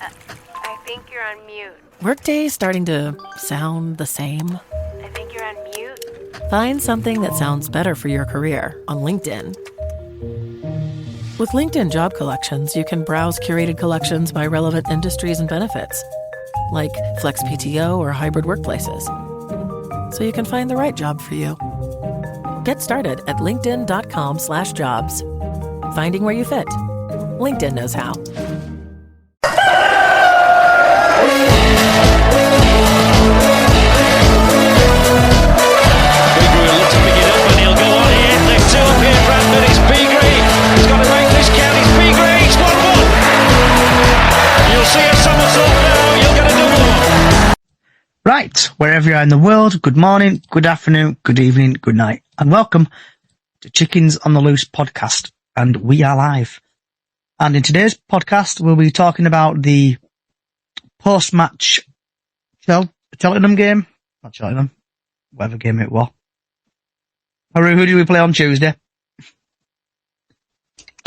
I think you're on mute. Workday starting to sound the same? I think you're on mute. Find something that sounds better for your career on LinkedIn. With LinkedIn Job Collections, you can browse curated collections by relevant industries and benefits, like flex PTO or hybrid workplaces, so you can find the right job for you. Get started at linkedin.com/jobs. Finding where you fit. LinkedIn knows how. Bradford, it's Beagrey. He's got to make this count. It's Beagrey. It's 1-1. You'll see a somersault now. You'll get a double. Right, wherever you are in the world, good morning, good afternoon, good evening, good night, and welcome to Chickens on the Loose podcast. And we are live. And in today's podcast, we'll be talking about the post-match Cheltenham game. Not Cheltenham, whatever game it was. Haru, who did we play on Tuesday?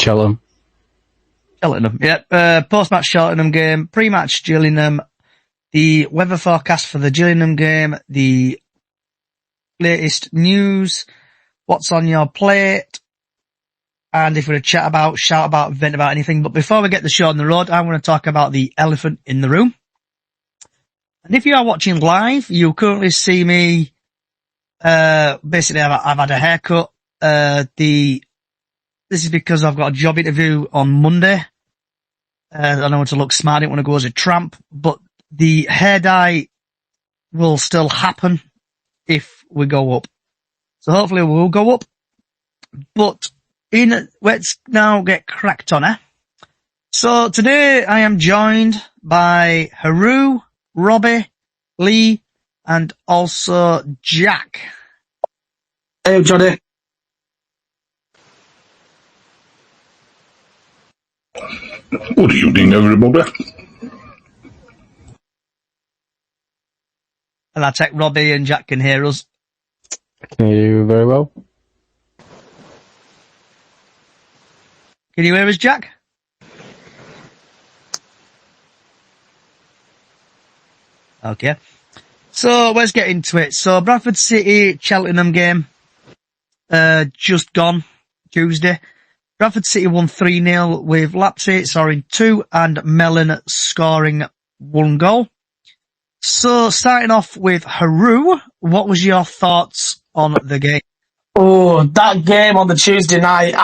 Cheltenham, yeah. Post-match Cheltenham game, pre-match Gillingham, the weather forecast for the Gillingham game, the latest news, what's on your plate, and if we're to shout about, vent about anything. But before we get the show on the road, I want to talk about the elephant in the room. And if you are watching live, you currently see me, basically I've had a haircut. This is because I've got a job interview on Monday. I don't want to look smart. I didn't want to go as a tramp, but the hair dye will still happen if we go up. So hopefully we'll go up. But let's now get cracked on, eh? So today I am joined by Haru, Robbie, Lee, and also Jack. Hey, Johnny. Good evening, everybody. And I take Robbie and Jack can hear us. can you hear you very well? Can you hear us, Jack? Okay. So let's get into it. So Bradford City, Cheltenham game, just gone Tuesday. Bradford City won 3-0 with Lapsey scoring 2 and Mellon scoring 1 goal. So starting off with Haru, what was your thoughts on the game? Oh, that game on the Tuesday night,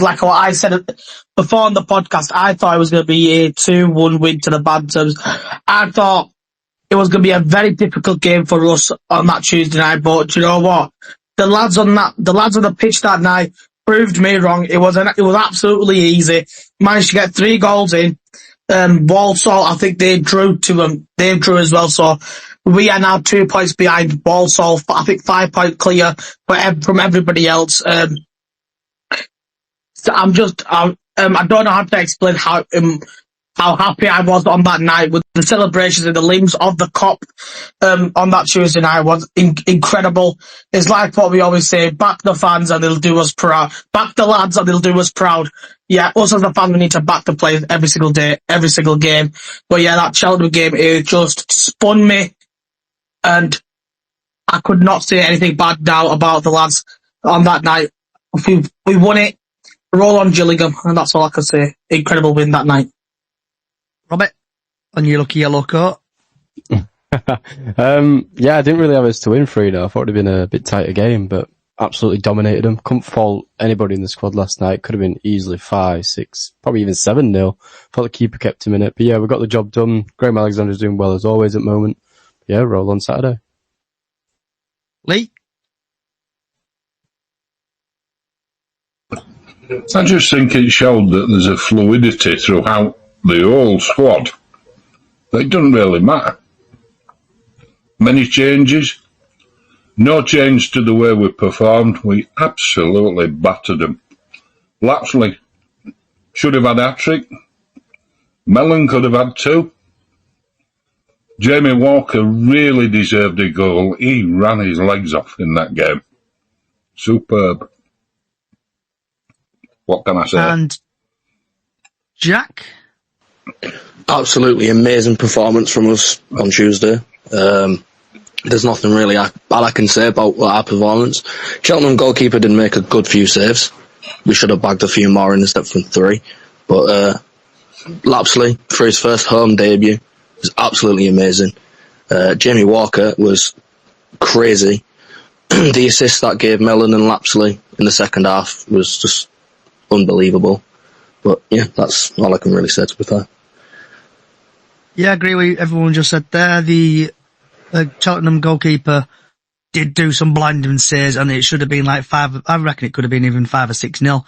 like what I said before on the podcast, I thought it was going to be a 2-1 win to the Bantams. I thought it was going to be a very difficult game for us on that Tuesday night, but you know what? The lads on the pitch that night proved me wrong. It was absolutely easy. Managed to get 3 goals in. Walsall, I think they drew to them. They drew as well. So we are now 2 points behind Walsall. I think 5 points clear from everybody else. So I don't know how to explain how happy I was on that night with the celebrations and the limbs of the Kop on that Tuesday night was incredible. It's like what we always say, back the fans and they'll do us proud. Back the lads and they'll do us proud. Yeah, us as a fan, we need to back the players every single day, every single game. But yeah, that Cheltenham game, it just spun me and I could not say anything bad now about the lads on that night. We won it, roll on Gillingham, and that's all I can say. Incredible win that night. Robert, on your lucky yellow coat. Yeah, I didn't really have us to win 3-0. I thought it'd have been a bit tighter game, but absolutely dominated them. Couldn't fault anybody in the squad last night. Could have been easily 5, 6, probably even 7-0. Thought the keeper kept him in it. But yeah, we got the job done. Graham Alexander's doing well as always at the moment. Yeah, roll on Saturday. Lee? I just think it showed that there's a fluidity throughout the whole squad. It doesn't really matter. Many changes. No change to the way we performed. We absolutely battered them. Lapsley should have had a hat-trick. Mellon could have had 2. Jamie Walker really deserved a goal. He ran his legs off in that game. Superb. What can I say? And Jack? Absolutely amazing performance from us on Tuesday. There's nothing really bad I can say about our performance. Cheltenham goalkeeper did make a good few saves. We should have bagged a few more instead from 3. But Lapsley, for his first home debut, was absolutely amazing. Jamie Walker was crazy. The assist that gave Mellon and Lapsley in the second half was just unbelievable. But yeah, that's all I can really say, to be fair. Yeah, I agree with everyone just said there. The Cheltenham goalkeeper did do some blinding saves, and it should have been like 5. I reckon it could have been even 5 or 6-0.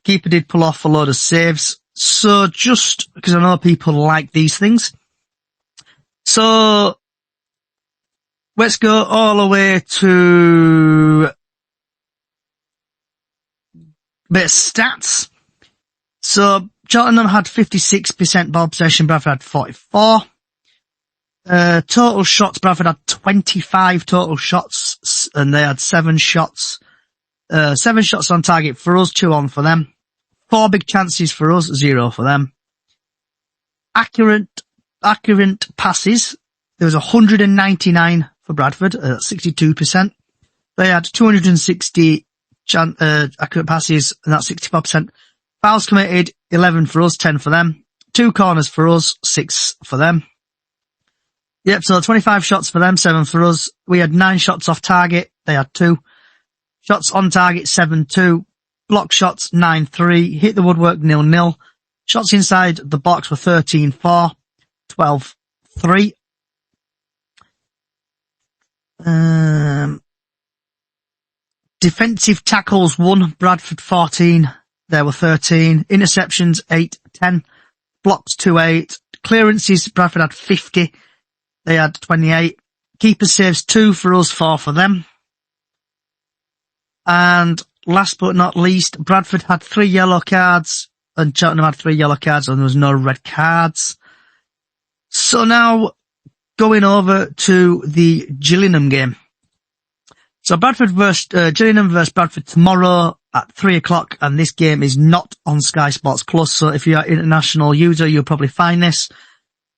Keeper did pull off a load of saves. So just because I know people like these things. So let's go all the way to a bit of stats. So Cheltenham had 56% ball possession, Bradford had 44. Total shots, Bradford had 25 total shots, and they had 7 shots. 7 shots on target for us, 2 on for them. 4 big chances for us, 0 for them. Accurate passes, there was 199 for Bradford, 62%. They had 260 accurate passes, and that's 64%. Fouls committed, 11 for us, 10 for them. 2 corners for us, 6 for them. Yep, so 25 shots for them, 7 for us. We had 9 shots off target, they had 2. Shots on target, 7-2. Block shots, 9-3. Hit the woodwork, 0-0. Shots inside the box were 13-4. 12-3. Defensive tackles, 1. Bradford, 14. There were 13. Interceptions, 8-10. Blocks, 2-8. Clearances, Bradford had 50. They had 28. Keeper saves, 2 for us, 4 for them. And last but not least, Bradford had 3 yellow cards, and Cheltenham had 3 yellow cards, and there was no red cards. So now, going over to the Gillingham game. So Gillingham versus Bradford tomorrow at 3:00, and this game is not on Sky Sports Plus. So if you're an international user, you'll probably find this.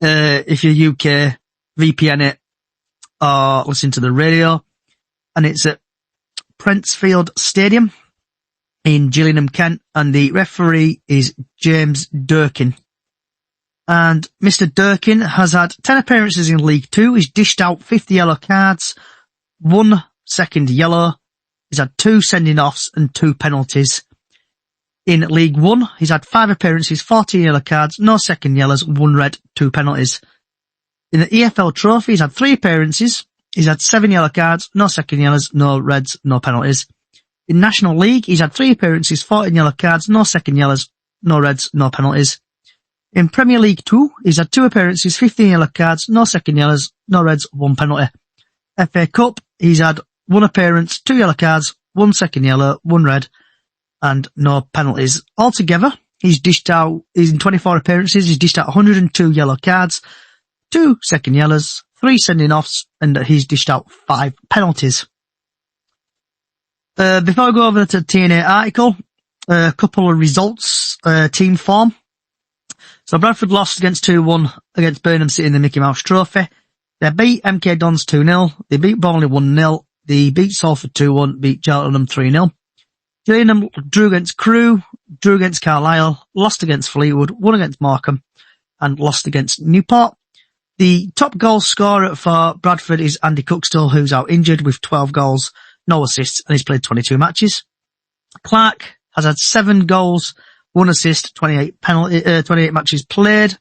If you're UK, VPN it, or listen to the radio. And it's at Prentsfield Stadium in Gillingham, Kent, and the referee is James Durkin. And Mr. Durkin has had 10 appearances in League 2. He's dished out 50 yellow cards, 1 second yellow. He's had 2 sending-offs and 2 penalties. In League 1, he's had 5 appearances, 14 yellow cards, no second yellows, 1 red, 2 penalties. In the EFL Trophy, he's had 3 appearances. He's had 7 yellow cards, no second yellows, no reds, no penalties. In National League, he's had 3 appearances, 14 yellow cards, no second yellows, no reds, no penalties. In Premier League 2, he's had 2 appearances, 15 yellow cards, no second yellows, no reds, 1 penalty. FA Cup, he's had 1 appearance, 2 yellow cards, 1 second yellow, 1 red, and no penalties. Altogether, he's in 24 appearances, he's dished out 102 yellow cards, 2 second yellows, 3 sending-offs, and he's dished out 5 penalties. Before I go over to the TNA article, a couple of results, team form. So Bradford lost against 2-1 against Burnham City in the Mickey Mouse Trophy. They beat MK Dons 2-0. They beat Burnley 1-0. They beat Salford 2-1, beat Cheltenham 3-0. Gillingham drew against Crewe, drew against Carlisle, lost against Fleetwood, won against Morecambe, and lost against Newport. The top goal scorer for Bradford is Andy Cookstill, who's out injured with 12 goals, no assists, and he's played 22 matches. Clark has had 7 goals, 1 assist, 28 matches played.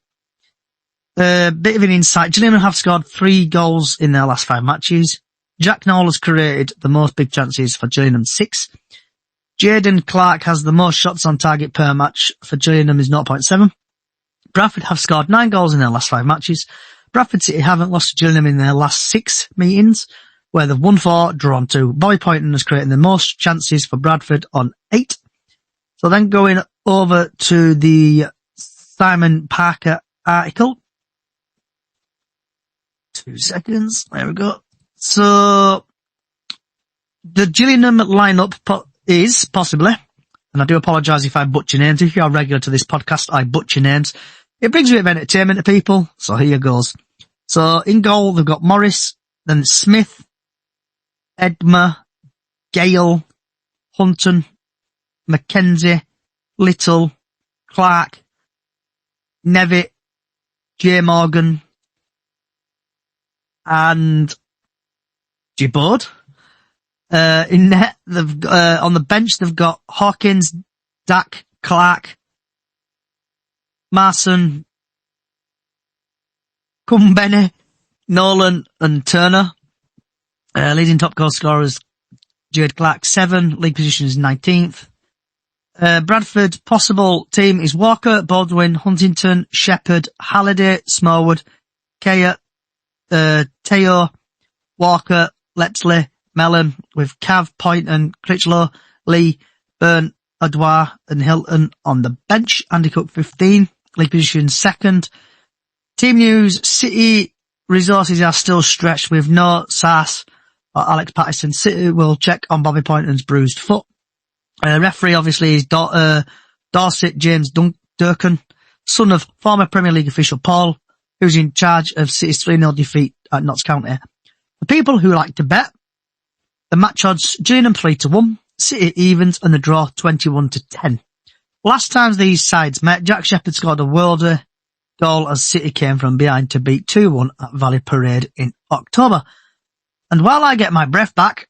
Bit of an insight. Gillingham have scored 3 goals in their last 5 matches. Jack Nowell has created the most big chances for Gillingham, 6. Jaden Clark has the most shots on target per match for Gillingham is 0.7. Bradford have scored 9 goals in their last 5 matches. Bradford City haven't lost to Gillingham in their last 6 meetings, where they've won 4, drawn 2. Bobby Poynton has created the most chances for Bradford on 8. So then going over to the Simon Parker article. 2 seconds. There we go. So the Gillingham lineup is possibly, and I do apologise if I butcher names. If you are regular to this podcast, I butcher names. It brings a bit of entertainment to people, so here goes. So in goal, they've got Morris, then Smith, Edmer, Gale, Hunton, Mackenzie, Little, Clark, Nevitt, J. Morgan, and Gibbard. In net, they've on the bench they've got Hawkins, Dak, Clark, Marson, Kumbene, Nolan, and Turner. Leading top goal scorers Jade Clark 7, league position is 19th. Bradford possible team is Walker, Baldwin, Huntington, Shepherd, Halliday, Smallwood, Kaya, Teo, Walker, Letsley, Mellon, with Cav, Poynton, Critchlow, Lee, Byrne, Adwar, and Hilton on the bench. Andy Cook 15, league position 2nd. Team news, City resources are still stretched with no Sass or Alex Patterson. City will check on Bobby Poynton's bruised foot. Referee obviously is Dorset James Durkin, son of former Premier League official Paul, who's in charge of City's 3-0 defeat at Notts County. The people who like to bet, the match odds Gillingham 3-1, City evens, and the draw 21-10. Last times these sides met, Jack Shepherd scored a worldy goal as City came from behind to beat 2-1 at Valley Parade in October. And while I get my breath back,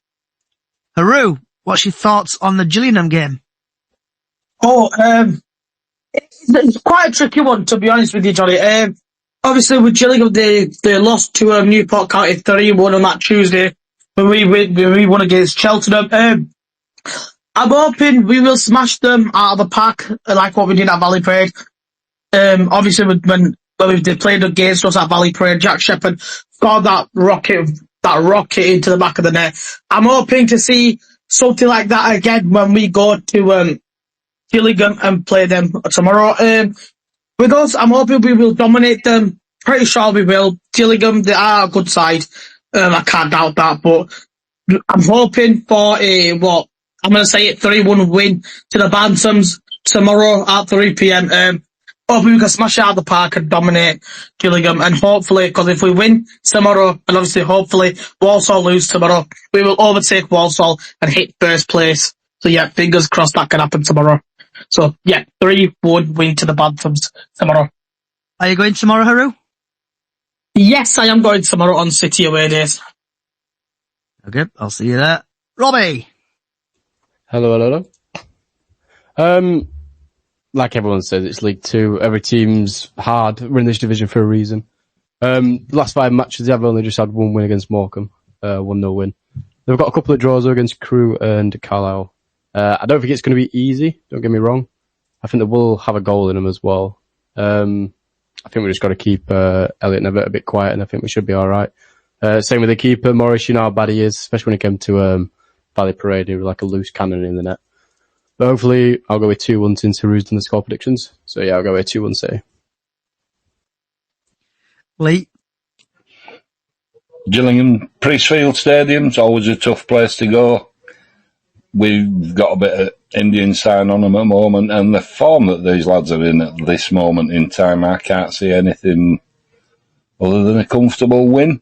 Haru, what's your thoughts on the Gillingham game? It's quite a tricky one, to be honest with you, Johnny. Obviously, with Gillingham, they lost to Newport County 3-1 on that Tuesday when we won against Cheltenham. I'm hoping we will smash them out of the park, like what we did at Valley Parade. Obviously, when they played against us at Valley Parade, Jack Shepherd scored that rocket into the back of the net. I'm hoping to see something like that again when we go to Gillingham and play them tomorrow. With us, I'm hoping we will dominate them. Pretty sure we will. Gillingham, they are a good side. I can't doubt that, but I'm hoping for I'm going to say it 3-1 win to the Bantams tomorrow at 3 p.m. Hopefully we can smash it out of the park and dominate Gillingham, and hopefully, because if we win tomorrow, and obviously hopefully Walsall lose tomorrow, we will overtake Walsall and hit first place. So yeah, fingers crossed that can happen tomorrow. So yeah, 3-1 win to the Bantams tomorrow. Are you going tomorrow, Haru? Yes, I am going tomorrow on City away days. Okay, I'll see you there. Robbie! Hello. Like everyone says, it's League Two. Every team's hard. We're in this division for a reason. The last 5 matches, they've only just had 1 win against Morecambe. 1-0 win. They've got a couple of draws against Crewe and Carlisle. I don't think it's going to be easy, don't get me wrong. I think they will have a goal in them as well. I think we just got to keep Elliot Nevitt a bit quiet, and I think we should be alright. Same with the keeper, Morris, you know how bad he is, especially when it came to Valley Parade. He was like a loose cannon in the net. But hopefully, I'll go with 2-1 since Haru's done the score predictions. So yeah, I'll go with 2-1 City. Lee? Gillingham Priestfield Stadium's always a tough place to go. We've got a bit of Indian sign on them at the moment, and the form that these lads are in at this moment in time, I can't see anything other than a comfortable win.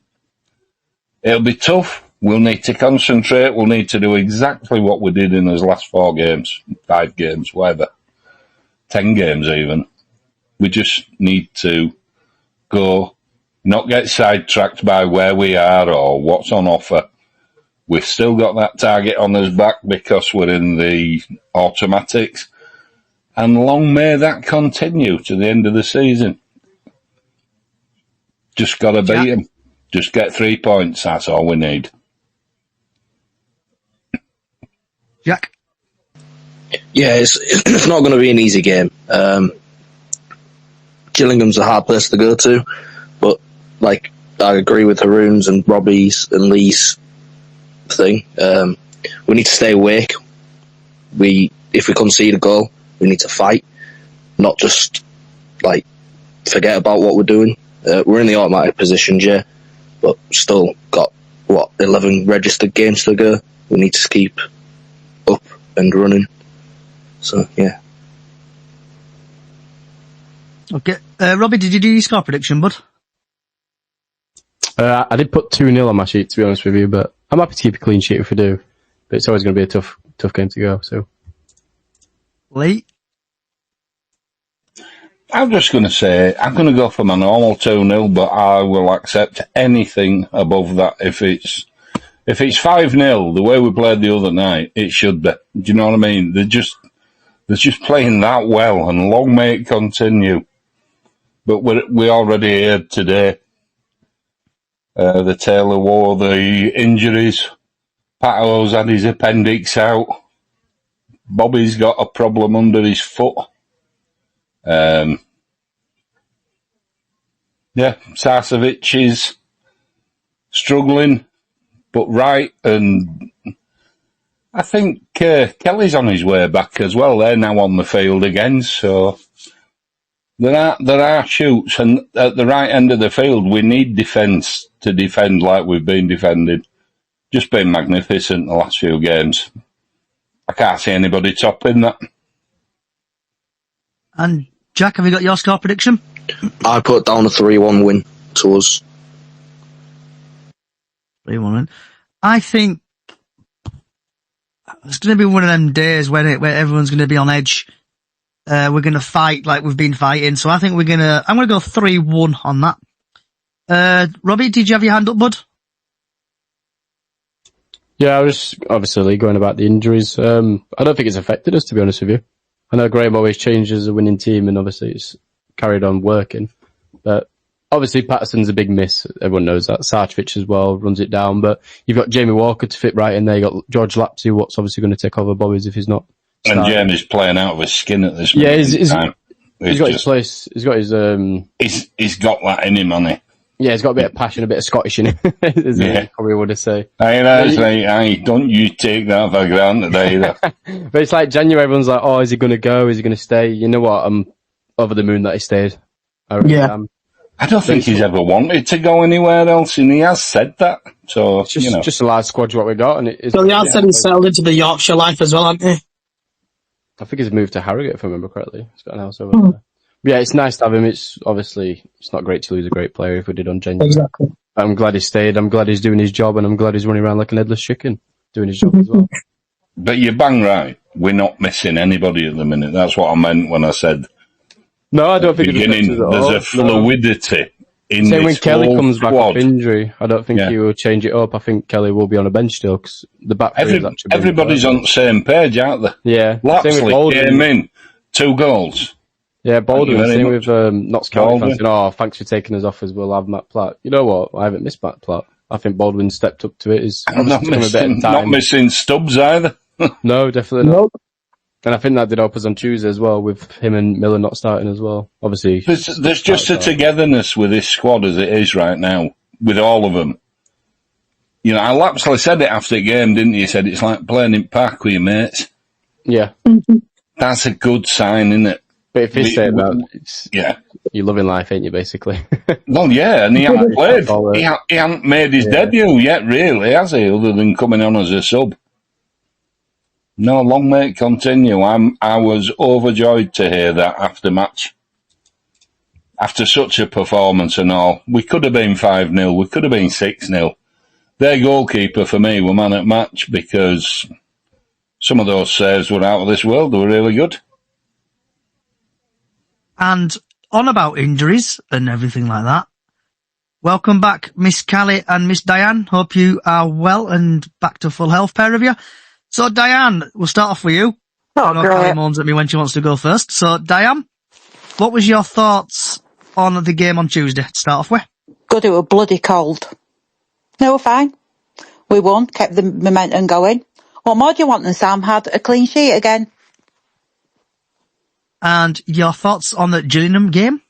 It'll be tough. We'll need to concentrate. We'll need to do exactly what we did in those last 4 games, 5 games, whatever, 10 games even. We just need to go, not get sidetracked by where we are or what's on offer. We've still got that target on us back because we're in the automatics. And long may that continue to the end of the season. Just got to beat them. Just get 3 points. That's all we need. Jack? Yeah, it's not going to be an easy game. Gillingham's a hard place to go to, but like I agree with Haroon's and Robbie's and Lee's thing. We need to stay awake. If we concede a goal, we need to fight, not just like forget about what we're doing. We're in the automatic position, yeah, but still got 11 registered games to go. We need to keep up and running. So yeah. Okay. Robbie, did you do your score prediction, bud? I did put 2-0 on my sheet, to be honest with you, but I'm happy to keep a clean sheet if we do. But it's always going to be a tough game to go, so. Lee? I'm just going to say, I'm going to go for my normal 2-0, but I will accept anything above that. If it's 5-0, the way we played the other night, it should be. Do you know what I mean? They're just playing that well, and long may it continue. But we already heard today, the Taylor wore the injuries. Pato's had his appendix out. Bobby's got a problem under his foot. Sarcevic is struggling, but right, and I think Kelly's on his way back as well. They're now on the field again, so there are shoots, and at the right end of the field, we need defence to defend like we've been defending. Just been magnificent the last few games. I can't see anybody topping that. And Jack, have you got your score prediction? I put down a 3-1 win to us. 3-1 win. I think it's going to be one of them days where everyone's going to be on edge. We're going to fight like we've been fighting. So I think I'm going to go 3-1 on that. Robbie, did you have your hand up, bud? Yeah, I was obviously going about the injuries. I don't think it's affected us, to be honest with you. I know Graham always changes a winning team, and obviously it's carried on working. But obviously Patterson's a big miss. Everyone knows that. Sarcevic as well runs it down. But you've got Jamie Walker to fit right in there. You've got George Lapsey, what's obviously going to take over Bobby's if he's not starting. And Jamie's playing out of his skin at this moment. Yeah, he's got his place. He's got his... He's got that in him, hasn't he? Yeah, he's got a bit of passion, a bit of Scottish in him, isn't he? Probably would have say. Don't you take that for granted either. But it's like January, everyone's like, oh, is he going to go? Is he going to stay? You know what? I'm over the moon that he stayed. I don't think he's ever wanted to go anywhere else, and he has said that. So, it's just a large squad what we got. And he said he's settled into the Yorkshire life as well, hasn't he? I think he's moved to Harrogate, if I remember correctly. He's got a house over there. Yeah, it's nice to have him. It's not great to lose a great player if we did on January. Exactly. I'm glad he stayed. I'm glad he's doing his job, and I'm glad he's running around like an headless chicken, doing his job as well. But you're bang right. We're not missing anybody at the minute. That's what I meant when I said. No, I don't think there's a fluidity in this. Same when this Kelly comes back squad. off injury, I don't think he will change it up. I think Kelly will be on a bench still because the back three is actually. Everybody's on the same page, aren't they? Yeah. Lapsley came in, 2 goals. Yeah, Baldwin, same with Notts County fans saying, thanks for taking us off as we'll have Matt Platt. You know what? I haven't missed Matt Platt. I think Baldwin stepped up to it. Not missing Stubbs either. No, definitely not. And I think that did help us on Tuesday as well, with him and Miller not starting as well. Obviously, there's just a togetherness with this squad as it is right now, with all of them. You know, Lapsley said it after the game, didn't he? He said it's like playing in park with your mates. Yeah. That's a good sign, isn't it? But if he's saying that, you're loving life, ain't you, basically? Well, yeah, and he hasn't played. He hasn't made his debut yet, really, has he, other than coming on as a sub? No, long may it continue. I was overjoyed to hear that after match. After such a performance and all. We could have been 5-0, we could have been 6-0. Their goalkeeper, for me, were man at match because some of those saves were out of this world. They were really good. And on about injuries and everything like that, welcome back, Miss Callie and Miss Diane. Hope you are well and back to full health, pair of you. So, Diane, we'll start off with you. Oh, great. Callie moans at me when she wants to go first. So, Diane, what was your thoughts on the game on Tuesday to start off with? Good, it was bloody cold. No, we're fine. We won, kept the momentum going. What more do you want than Sam had a clean sheet again? And your thoughts on the Gillingham game?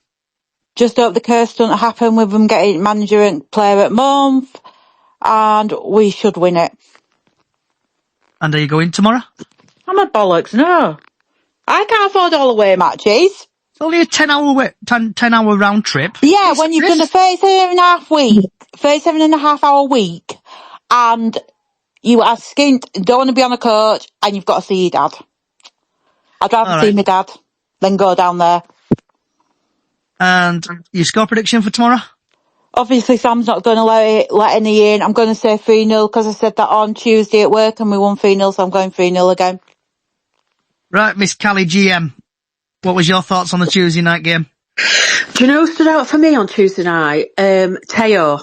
Just hope the curse doesn't happen with them getting manager and player at month, and we should win it. And are you going tomorrow? I'm a bollocks, no. I can't afford all away matches. It's only a 10-hour round trip. Yeah, when you've done a 37.5 hour week, and you are skint, don't want to be on a coach, and you've got to see your dad. I'd rather see my dad than go down there. And your score prediction for tomorrow? Obviously, Sam's not going to let any in. I'm going to say 3-0 because I said that on Tuesday at work and we won 3-0, so I'm going 3-0 again. Right, Miss Callie GM, what was your thoughts on the Tuesday night game? Do you know who stood out for me on Tuesday night? Teo.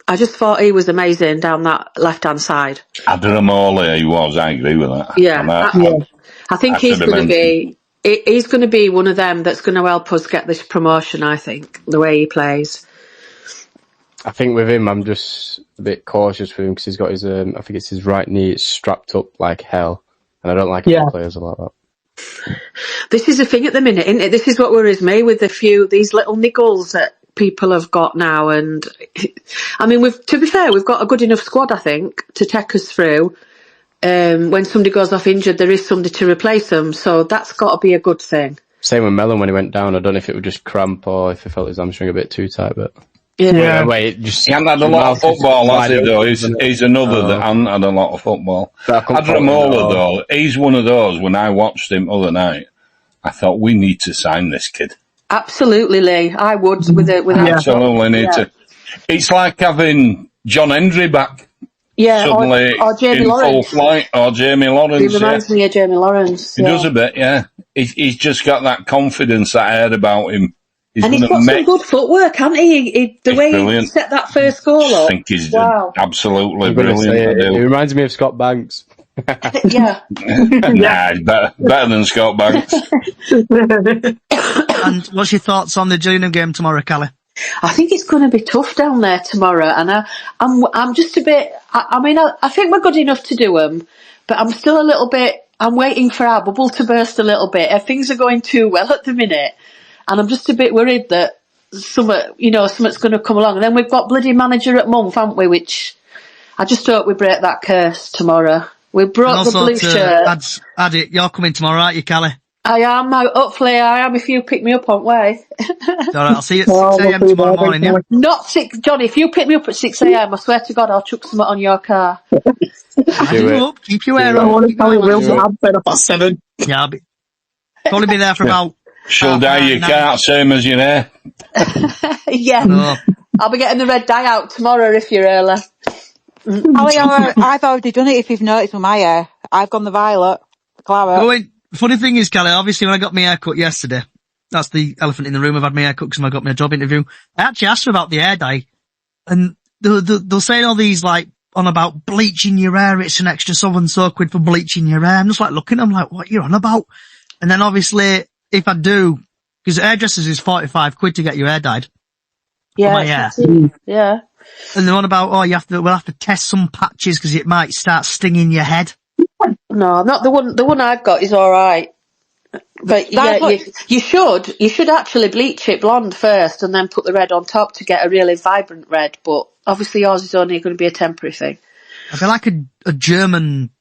I just thought he was amazing down that left-hand side. Adramole, he was. I agree with that. Yeah. I think he's going to be one of them that's going to help us get this promotion, I think, the way he plays. I think with him, I'm just a bit cautious with him because he's got his, I think it's his right knee, it's strapped up like hell. And I don't like it when players are like that. This is the thing at the minute, isn't it? This is what worries me with these little niggles that people have got now. And I mean, to be fair, we've got a good enough squad, I think, to take us through. When somebody goes off injured, there is somebody to replace them. So that's got to be a good thing. Same with Mellon when he went down. I don't know if it was just cramp or if he felt his hamstring a bit too tight, but... Yeah. He hasn't had a lot of football, has he, though? He's another that hasn't had a lot of football. Adramola, though, he's one of those, when I watched him other night, I thought, we need to sign this kid. Absolutely, Lee. I would, Absolutely need to. It's like having John Hendry back. Yeah, suddenly or Jamie in Lawrence. Full flight, or Jamie Lawrence. He reminds me of Jamie Lawrence. He does a bit, yeah. He's just got that confidence that I heard about him. He's got some good footwork, hasn't he? The way brilliant. He set that first goal up. I think he's absolutely brilliant. He reminds me of Scott Banks. Yeah. Nah, he's better than Scott Banks. And what's your thoughts on the Gillingham game tomorrow, Callie? I think it's going to be tough down there tomorrow, and I'm just a bit. I think we're good enough to do them, but I'm still a little bit. I'm waiting for our bubble to burst a little bit. If things are going too well at the minute, and I'm just a bit worried that something's going to come along. And then we've got bloody manager at month, haven't we? Which I just hope we break that curse tomorrow. We broke the blue shirt. Add it. You're coming tomorrow, aren't you, Callie? I am. Hopefully I am if you pick me up on way. All right, I'll see you at 6 a.m. tomorrow morning, yeah? Not 6, Johnny, if you pick me up at 6 a.m, I swear to God I'll chuck something on your car. Keep your hair on. I'm fed up at 7. Yeah, I'll probably be there for about... She'll dye your car, same as your hair. Yeah. No. I'll be getting the red dye out tomorrow if you're early. Ali, I've already done it if you've noticed with my hair. I've gone the violet, the claret. Funny thing is, Callie, obviously when I got my hair cut yesterday, that's the elephant in the room, I've had my hair cut because I got my job interview. I actually asked her about the hair dye, and they'll say all these, like, on about bleaching your hair, it's an extra so quid for bleaching your hair. I'm just like looking, I'm like, what are you on about? And then obviously, if I do, because hairdressers is 45 quid to get your hair dyed. Yeah. My hair. Yeah. And then what about, we'll have to test some patches because it might start stinging your head. No, not the one. The one I've got is all right. But you should actually bleach it blonde first and then put the red on top to get a really vibrant red. But obviously yours is only going to be a temporary thing. I feel like a German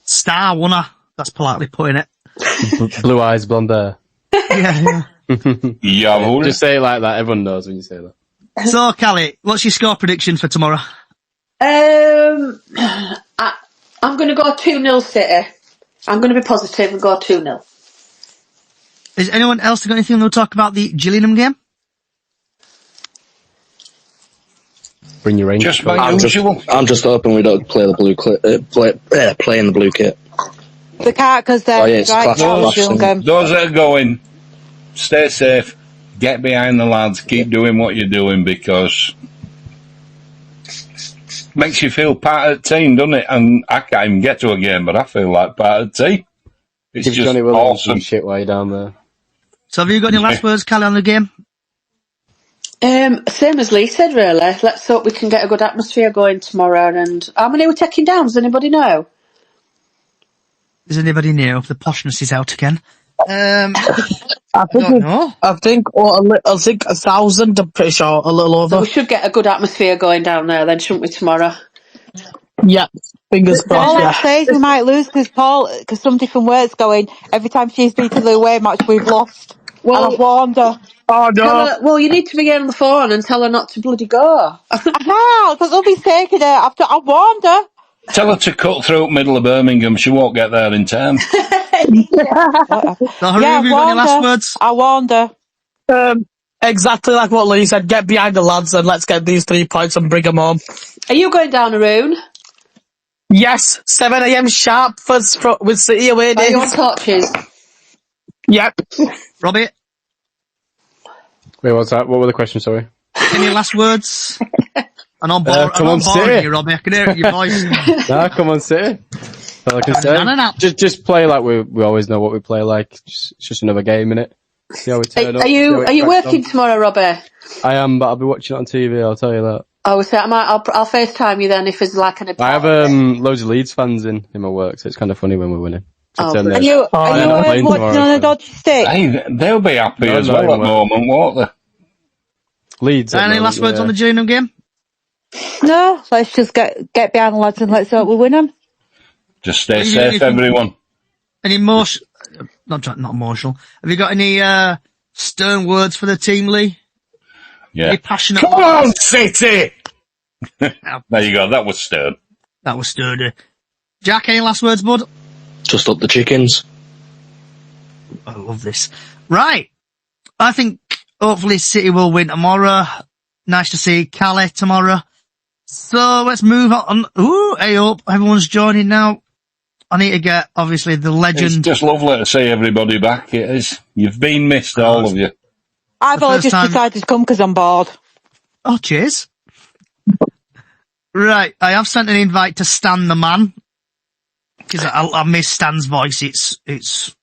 star, wouldn't I? That's politely putting it. Blue eyes, blonde hair. Yeah. Just say it like that. Everyone knows when you say that. So, Callie, what's your score prediction for tomorrow? I'm going to go 2-0 City. I'm going to be positive and go 2-0. Is anyone else got anything to talk about the Gillingham game? Bring your range. I'm just hoping we don't play the blue play in the blue kit. They can't because they're those that are going, stay safe, get behind the lads, keep doing what you're doing because makes you feel part of the team, doesn't it? And I can't even get to a game, but I feel like part of the team. It's Give just Johnny awesome. Shit while you're down there. So have you got any last words, Callie, on the game? Same as Lee said, really. Let's hope we can get a good atmosphere going tomorrow. And how many we're taking down? Does anybody know? Does anybody know if the poshness is out again? I think 1,000, I'm pretty sure, a little over. So we should get a good atmosphere going down there then, shouldn't we, tomorrow? Yeah, fingers crossed. All that says we might lose because some different words going, every time she's been to the away match, we've lost. Well, and I've warned her. Oh, no. Well, you need to be on the phone and tell her not to bloody go. I can't, because they'll be taking her. I've warned her. Tell her to cut through middle of Birmingham. She won't get there in time. So, have you got any last words? I warned her. Exactly like what Lee said. Get behind the lads and let's get these 3 points and bring them home. Are you going down, Arun? Yes, 7 a.m. sharp with City away Are you on days. torches? Yep. Robbie, Wait, what's that? What were the questions, sorry? any last words? And I'm come on, boring City. you, Robbie. I can hear it in your voice. No, come on, City. That's all I can say. No. Just play like we always know what we play like. It's just another game, innit? See how we turn up. Are you working tomorrow, Robbie? I am, but I'll be watching it on TV, I'll tell you that. Oh, so I'll FaceTime you then if there's like an... I have loads of Leeds fans in my work, so it's kind of funny when we're winning. Oh, Are you watching on a dodgy stick? Hey, they'll be happy as well at the moment, won't they? Leeds. Any last words on the Gillingham game? No, let's just get behind the lads and let's hope we win them. Just stay safe, everyone. Any emotion? Not emotional. Have you got any stern words for the team, Lee? Yeah. Any passionate Come words? on, City! There you go, that was stern. That was sturdy. Jack, any last words, bud? Just up the chickens. I love this. Right. I think hopefully City will win tomorrow. Nice to see Calais tomorrow. So let's move on. Ooh, hey up. Everyone's joining now. I need to get, obviously, the legend. It's just lovely to see everybody back. It is. You've been missed, all of you. I've only just decided to come because I'm bored. Oh, cheers. Right. I have sent an invite to Stan the man. Because I miss Stan's voice. It's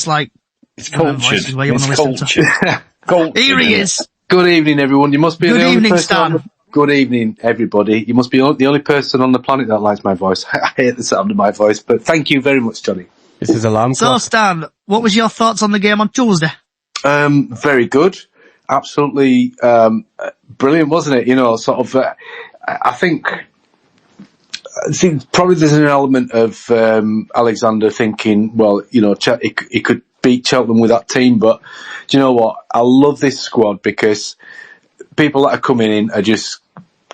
like... It's cultured. Where you it's want to listen cultured. Here he is. Good evening, everyone. You must be Good the only evening, person Stan. Good evening, everybody. You must be the only person on the planet that likes my voice. I hate the sound of my voice, but thank you very much, Johnny. This is alarm clock. So, Stan, what was your thoughts on the game on Tuesday? Very good. Absolutely brilliant, wasn't it? You know, sort of, I think probably there's an element of Alexander thinking, well, you know, he could beat Cheltenham with that team, but do you know what? I love this squad because people that are coming in are just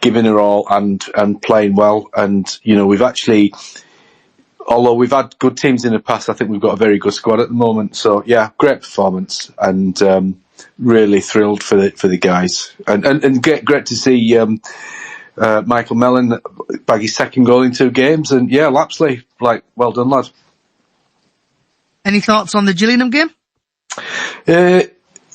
giving her all and playing well. And, you know, we've actually, although we've had good teams in the past, I think we've got a very good squad at the moment. So, yeah, great performance and really thrilled for the guys. And great to see Michael Mellon bag his second goal in 2 games. And, yeah, Lapsley, well done, lads. Any thoughts on the Gillingham game?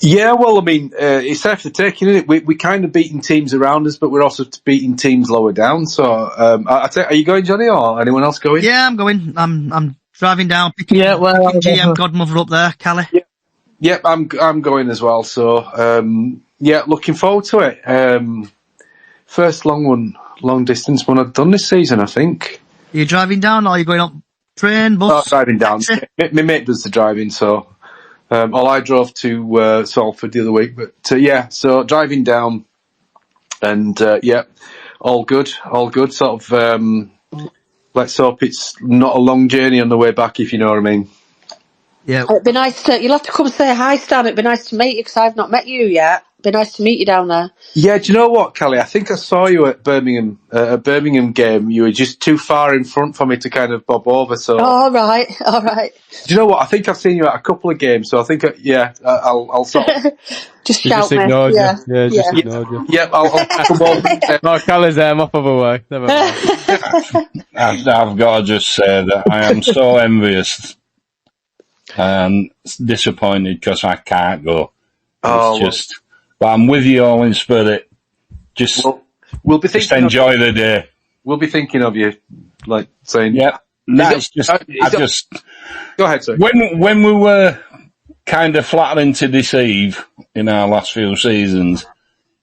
Yeah, well, I mean, it's there for the taking, isn't it? We kind of beating teams around us, but we're also beating teams lower down. So, are you going, Johnny, or anyone else going? Yeah, I'm going. I'm driving down, picking GM Godmother up there, Calais. Yep, I'm going as well. So, yeah, looking forward to it. First long distance one I've done this season, I think. Are you driving down, or are you going up train, bus? Driving down. My mate does the driving, so. I drove to Salford the other week, but yeah, so driving down, and yeah, all good. Sort of, let's hope it's not a long journey on the way back, if you know what I mean. Yeah, it'd be nice you'll have to come say hi, Stan. It'd be nice to meet you because I've not met you yet. It'd be nice to meet you down there. Yeah, do you know what, Kelly? I think I saw you at a Birmingham game. You were just too far in front for me to kind of bob over. So, all right. Do you know what? I think I've seen you at a couple of games, so I think I'll sort of just shout me. Ignored you. Yeah, just ignored you. Yep, I'll come over. No, Callie's there. I'm off of away. Never mind. I've got to just say that I am so envious and disappointed because I can't go. But I'm with you all in spirit. We'll be just enjoy the day. We'll be thinking of you, like saying, yeah. That's just. Go ahead, sir. When we were kind of flattering to deceive in our last few seasons,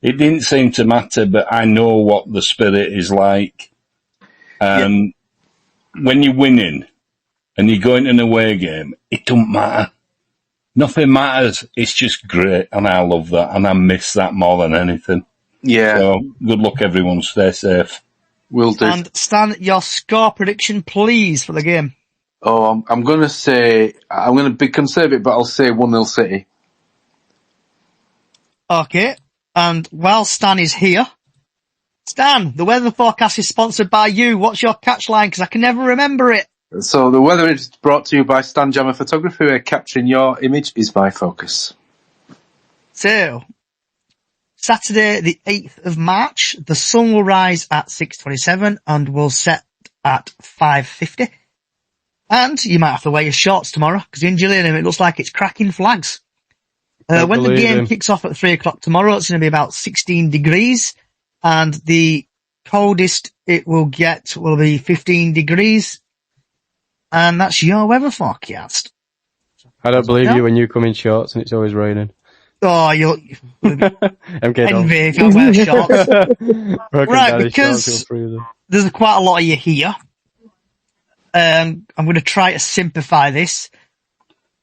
it didn't seem to matter. But I know what the spirit is like. When you're winning and you go into an away game, it don't matter. Nothing matters. It's just great, and I love that, and I miss that more than anything. Yeah. So good luck, everyone. Stay safe. Will do. And Stan, your score prediction, please, for the game. Oh, I'm going to be conservative, but I'll say 1-0 City. Okay. And while Stan is here, Stan, the weather forecast is sponsored by you. What's your catch line? Because I can never remember it. So the weather is brought to you by Stan Jammer Photography, where capturing your image is my focus. So, Saturday, the 8th of March, the sun will rise at 6:27 and will set at 5:50. And you might have to wear your shorts tomorrow, because in Gillingham it looks like it's cracking flags. When the game kicks off at 3 o'clock tomorrow, it's going to be about 16 degrees, and the coldest it will get will be 15 degrees. And that's your weather forecast. I don't believe you when you come in shorts and it's always raining. Oh, you'll MK envy if I wear shorts. Right, because there's quite a lot of you here. I'm going to try to simplify this.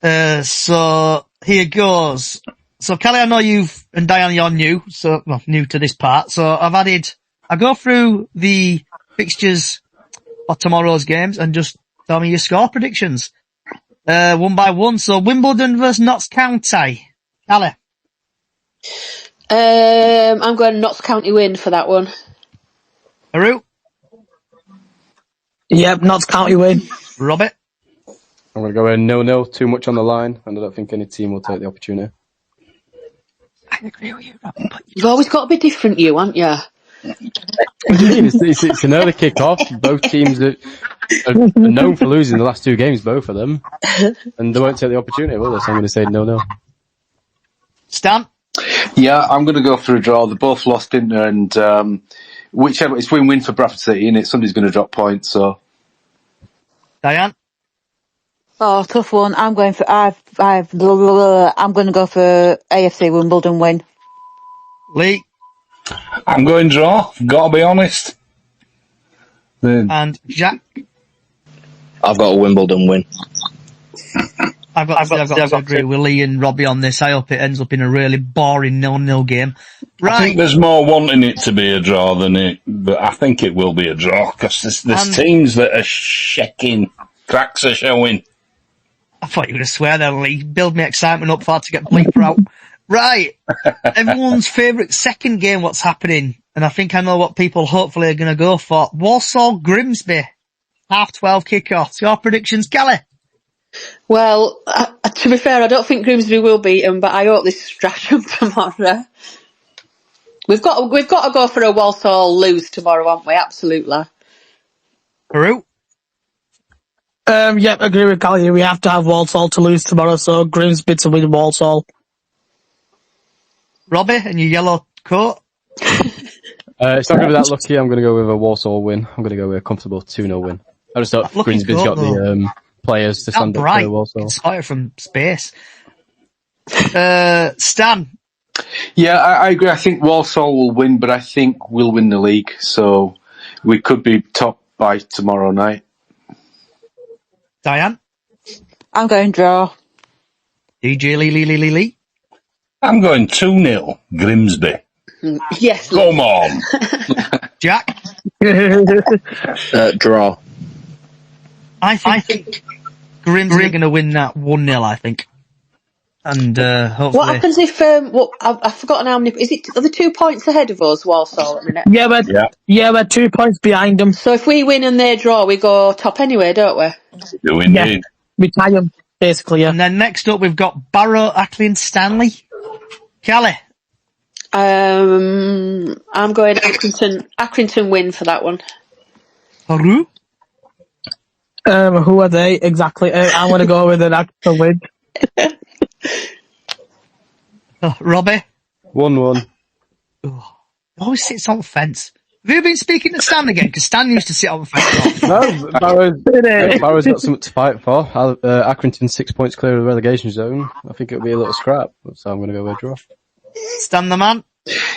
So here goes. So Kelly, I know and Diane, you're new, new to this part. So I go through the fixtures for tomorrow's games and just tell me your score predictions. One by one. So Wimbledon versus Notts County. Kelly. I'm going Notts County win for that one. Haru? Yep, Notts County win. Robert? I'm going to go in 0-0, too much on the line, and I don't think any team will take the opportunity. I agree with you, Robert. You've always got to be different, you, haven't you? What do you mean? It's an early kick-off. Both teams are known for losing the last two games, both of them. And they won't take the opportunity, will they? So I'm going to say 0-0. Stan? Yeah, I'm going to go for a draw. They both lost, didn't they? And whichever, it's win-win for Bradford City, and somebody's going to drop points. So, Diane? Oh, tough one. I'm going to go for AFC Wimbledon win. Lee? I'm going draw. Got to be honest. And Jack? I've got a Wimbledon win. I've got to agree with Lee and Robbie on this. I hope it ends up in a really boring 0-0 game. Right. I think there's more wanting it to be a draw than it, but I think it will be a draw because there's teams that are shaking. Cracks are showing. I thought you were going to swear there, Lee. Build me excitement up far to get bleeper out. Right. Everyone's favourite second game, what's happening? And I think I know what people hopefully are going to go for. Walsall Grimsby. 12:30 kick-off. Your predictions, Kelly? Well, to be fair, I don't think Grimsby will beat them, but I hope this strash them tomorrow. We've got to go for a Walsall lose tomorrow, haven't we? Absolutely. Haru? Yep, agree with Callie. We have to have Walsall to lose tomorrow, so Grimsby to win Walsall. Robbie, and your yellow coat? It's not going to be that lucky. I'm going to go with a Walsall win. I'm going to go with a comfortable 2-0 win. I just thought Grimsby's got the players to stand up for Walsall. It's higher from space. Stan? yeah, I agree. I think Walsall will win, but I think we'll win the league. So we could be top by tomorrow night. Diane? I'm going draw. DJ Lee. I'm going 2-0 Grimsby. Yes. Come on. Jack? Draw. I think Grimsby are going to win that 1-0, I think. And hopefully... What happens if... I've forgotten how many... Are they 2 points ahead of us, Walsall, at the minute? Yeah, we're 2 points behind them. So if we win and they draw, we go top anyway, don't we? Do indeed. Yeah, we tie them, basically, yeah. And then next up, we've got Barrow, Ackley and Stanley. Kelly? I'm going Accrington win for that one. Haru? Who are they exactly? I'm going to go with an actual win. Robbie? 1-1. Oh, always sits on the fence. Have you been speaking to Stan again? Because Stan used to sit on the fence. No, Barrow's got something to fight for. Accrington 6 points clear of the relegation zone. I think it'll be a little scrap, so I'm going to go with a draw. Stan the man?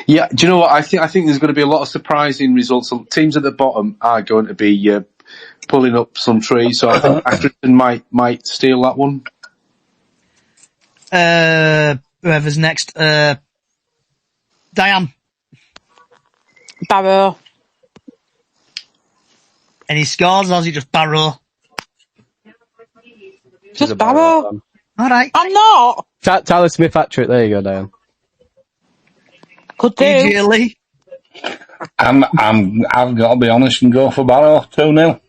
Yeah, do you know what? I think there's going to be a lot of surprising results. Teams at the bottom are going to be pulling up some trees, so I think Accrington might steal that one. Whoever's next. Diane? Barrow. Any scores, or is it just Barrow? Just Barrow. All right. I'm not. Tyler Smith hat-trick. There you go, Diane. Could do. DJ Lee? I've got to be honest and go for Barrow 2-0.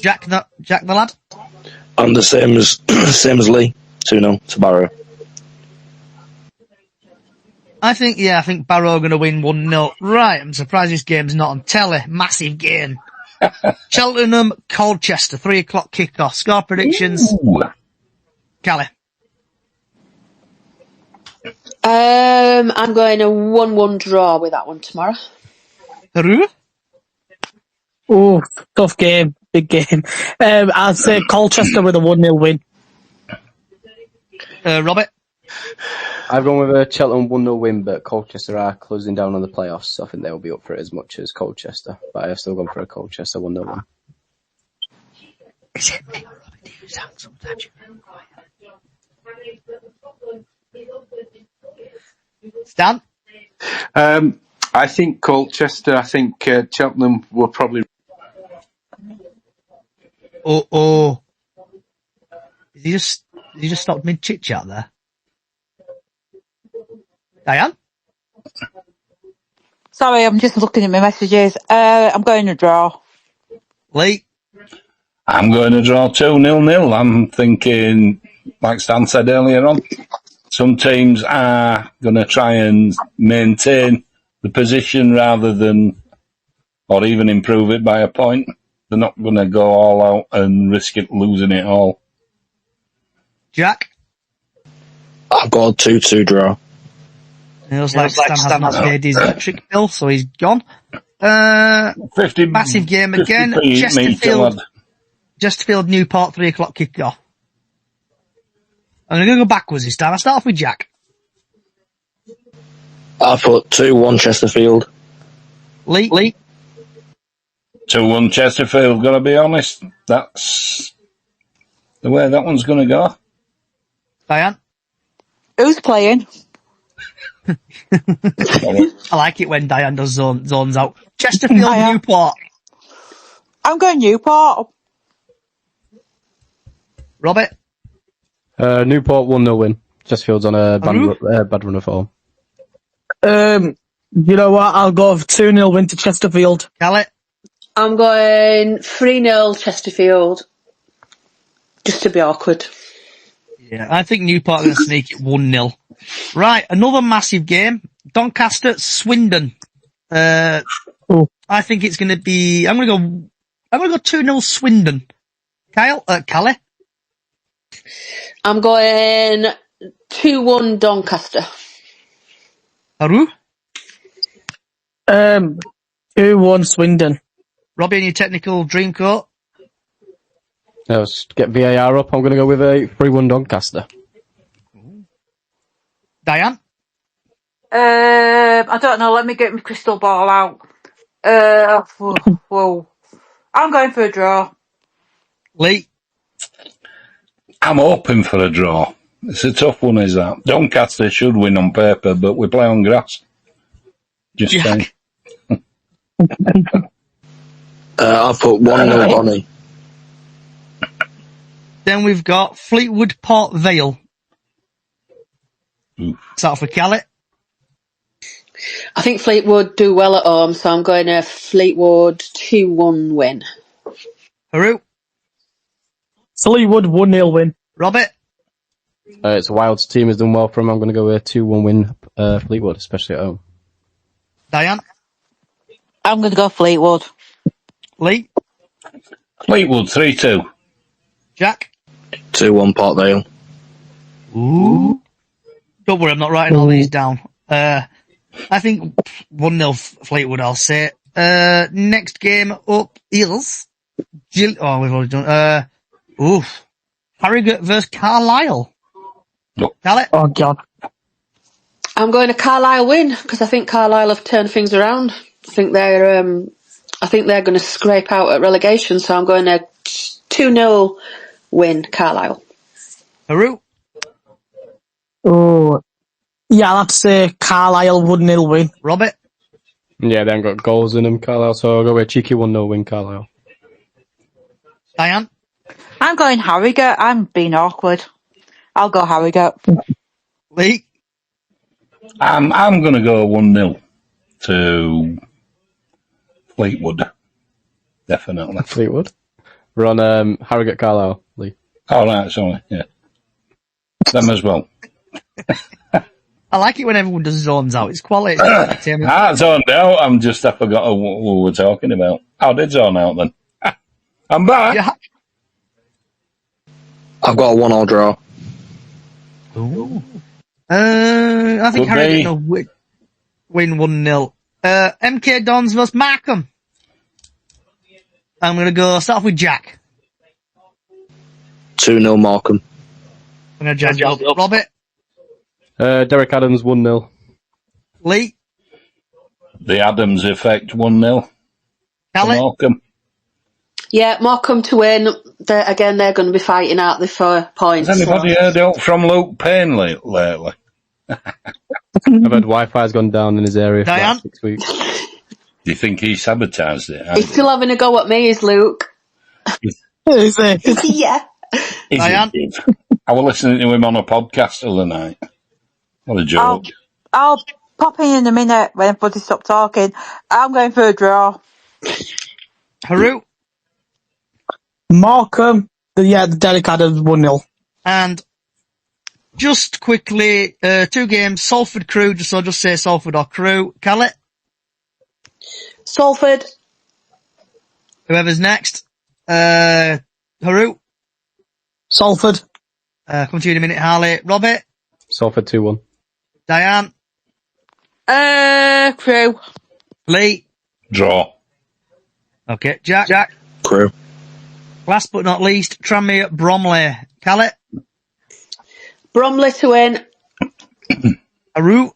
Jack the lad? I'm the same as Lee. 2-0 to Barrow. I think Barrow are going to win 1-0. Right, I'm surprised this game's not on telly. Massive game. Cheltenham, Colchester, 3 o'clock kickoff. Score predictions. Ooh. Callie. I'm going a 1-1 draw with that one tomorrow. Haru? Oh, tough game. Big game. I'll say Colchester with a 1-0 win. Robert? I've gone with a Cheltenham 1-0 win, but Colchester are closing down on the playoffs, so I think they'll be up for it as much as Colchester. But I have still gone for a Colchester 1-0 win. Is it me or Robert? Do you sound sometimes Stan? I think Colchester. I think Cheltenham will probably. Oh. Did he just stop mid chit chat there? Diane? Sorry, I'm just looking at my messages. I'm going to draw. Lee? I'm going to draw 2-0. I'm thinking, like Stan said earlier on, some teams are going to try and maintain the position rather than, or even improve it by a point. They're not going to go all out and risk it losing it all. Jack? I've got a 2-2 draw. It looks like Stan has not paid his electric bill, so he's gone. 50, massive game 50 again. Chesterfield, Newport, 3 o'clock kickoff. I'm going to go backwards this time. I'll start off with Jack. I put 2-1 Chesterfield. Lee? 2-1 Chesterfield, gotta be honest. That's the way that one's going to go. Diane? Who's playing? I like it when Diane does zones out. Chesterfield, Newport. I'm going Newport. Robert? Newport 1-0 win. Chesterfield's on a bad run of form. You know what? I'll go 2-0 win to Chesterfield. Callie? I'm going 3-0 Chesterfield. Just to be awkward. Yeah, I think Newport are going to sneak it 1-0. Right, another massive game. Doncaster, Swindon. I think it's going to be. I'm going to go 2-0 Swindon. Callie. I'm going 2-1 Doncaster. Haru. 2-1 Swindon. Robbie, any technical dream coat? Let's get VAR up. I'm going to go with a 3-1 Doncaster. Diane? I don't know. Let me get my crystal ball out. Whoa. I'm going for a draw. Lee? I'm hoping for a draw. It's a tough one, is that? Doncaster should win on paper, but we play on grass. Just saying. I've put 1-0 Bonnie. Then we've got Fleetwood, Port Vale. Start for Callie. I think Fleetwood do well at home, so I'm going to Fleetwood 2-1 win. Haru. Fleetwood 1-0 win. Robert. It's a Wilds team has done well for him. I'm going to go with a 2-1 win Fleetwood, especially at home. Diane. I'm going to go Fleetwood. Lee. Fleetwood 3-2. Jack. 2-1 Port Vale. Ooh. Don't worry, I'm not writing all these down. I think 1-0 Fleetwood, I'll say. Next game up is we've already done. Harrogate versus Carlisle. Callie? Oh, God. I'm going to Carlisle win, because I think Carlisle have turned things around. I think they're going to scrape out at relegation, so I'm going to 2-0 win Carlisle. Haru? Oh, yeah, I'll have to say Carlisle 1-0 win. Robert? Yeah, they haven't got goals in them, Carlisle, so I'll go with a cheeky 1-0 win, Carlisle. Diane? I'm going Harrogate. I'm being awkward. I'll go Harrogate. Lee? I'm going to go 1-0 to Fleetwood. Definitely. Fleetwood? We're on Harrogate, Carlisle, Lee. All right, sorry, yeah. Them as well. I like it when everyone does zones out. It's quality. It's entertainment. Zoned out. I forgot what we were talking about. I did zone out then. I'm back. Yeah. I've got a 1-1 draw. Ooh. I think Could Harrogate be. will win 1-0. MK Dons vs Markham. I'm going to start off with Jack. 2-0 Markham. I'm going to judge up. Robert. Derek Adams 1-0. Lee. The Adams effect 1-0. Callie. Markham. Yeah, Morecambe to win. They're going to be fighting out the 4 points. Has anybody heard out from Luke Payne lately? I've heard Wi-Fi's gone down in his area for Diane? about 6 weeks. Do you think he sabotaged it? He's still having a go at me, is Luke. Is it? Yeah. Is Diane? he? I was listening to him on a podcast the other night. What a joke. I'll pop in a minute when everybody stops talking. I'm going for a draw. Haru. Markham, the Derek Adams 1-0. And just quickly, 2 games. Salford Crew, so just say Salford or Crew. Callie. Salford. Whoever's next. Haru. Salford. Come to you in a minute, Harley. Robert. Salford 2-1. Diane. Crew. Lee. Draw. Okay. Jack. Crew. Last but not least, Tranmere Bromley. Callie. Bromley to win. Haru.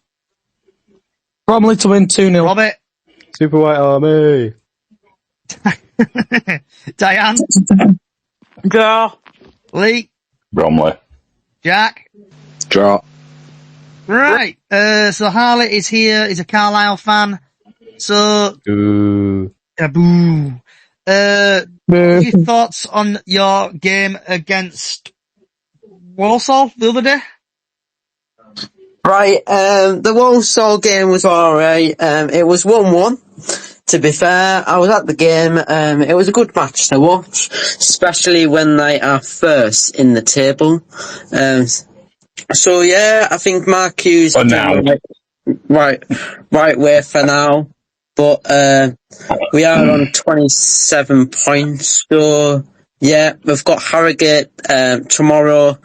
Bromley to win 2-0. Robert. Super White Army. Diane. Draw. Lee. Bromley. Jack. Draw. Right. So Harley is here. He's a Carlisle fan. So, Ooh. boo. Your thoughts on your game against Walsall the other day? Right, the Walsall game was alright. It was 1-1. To be fair, I was at the game. It was a good match to watch, especially when they are first in the table. So yeah, I think Mark Hughes For now. right way for now. But we are on 27 points. So yeah, we've got Harrogate tomorrow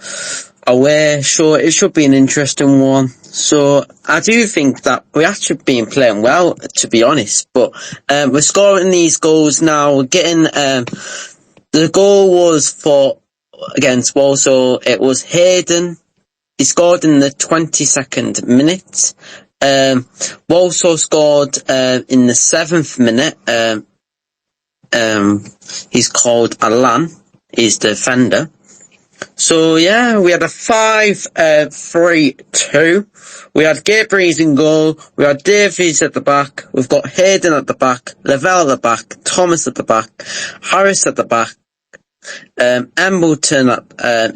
away, so it should be an interesting one. So I do think that we actually been playing well, to be honest. But we're scoring these goals now. We're getting the goal was for against Walsall. It was Hayden. He scored in the 22nd minute. Walsall scored in the 7th minute. He's called Alan. He's the defender. So yeah, we had a 5-3-2. We had Gabriels in goal. We had Davies at the back. We've got Hayden at the back, Lavelle at the back, Thomas at the back, Harris at the back, Embleton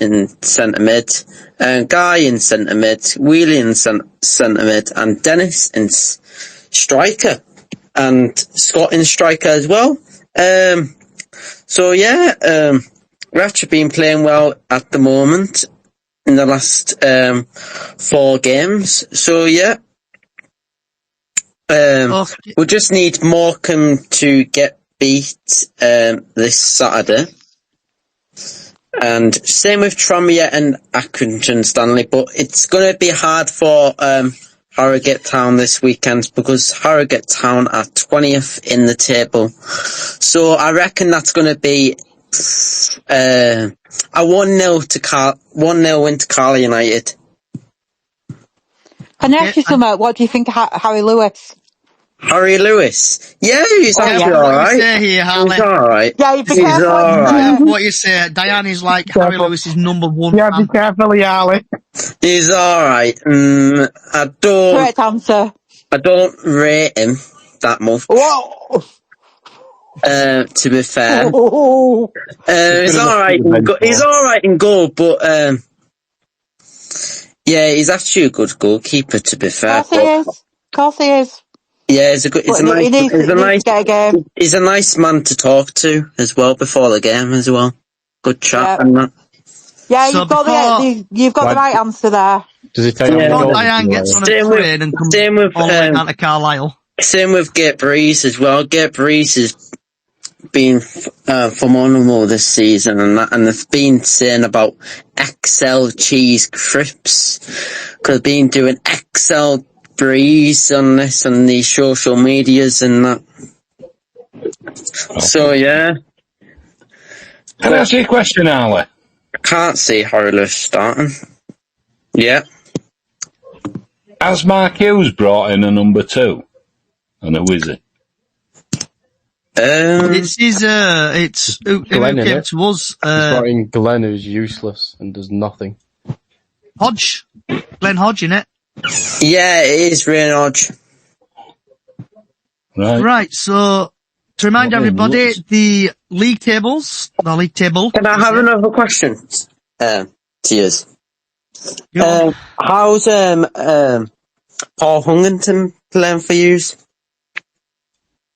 in centre mid, Guy in centre mid, Wheelie in centre mid, and Dennis in striker, and Scott in striker as well. So yeah, we've actually been playing well at the moment in the last 4 games. So yeah, we just need Morecambe to get beat this Saturday. And same with Tranmere and Accrington Stanley, but it's going to be hard for Harrogate Town this weekend because Harrogate Town are 20th in the table. So I reckon that's going to be a 1-0 win to Carl United. Can I ask you something? What do you think of Harry Lewis? Harry Lewis? Yeah, he's actually What alright. you say here, Harley. He's alright. Yeah, be He's careful. alright. What you say? Diane is like Harry Lewis is number 1 Yeah, fan. be careful, Harley. He's alright. I Correct answer. don't rate him that much. Whoa! To be fair. Oh. He's alright in goal. He's alright in goal, but yeah, he's actually a good goalkeeper. To be fair, Of course he is. yeah, he's a good. He's a nice. He's a nice man to talk to as well before the game as well. Good chat and that. Yeah, So you've got Why- the right answer there. Does he take Yeah. on the goal? Diane gets on a Same with- train and comes same with, all the way down to Carlisle. Same with Gate Breeze as well. Gate Breeze has been phenomenal this season, and they've been saying about XL cheese crisps because they've been doing XL Breeze on this on the social medias and that. So yeah, Can I ask you a question, Ali? I can't see Hurley starting. Yeah. Has Mark Hughes brought in a number 2? And who is it? It's who Glenn, came innit? to us. He's brought in Glenn, who's useless and does nothing. Hodge. Glenn Hodge, innit? Yeah, it is really odd. Right. So, to remind everybody, the league table. Can I have another question? To you. Go How's Paul Huntington playing for you?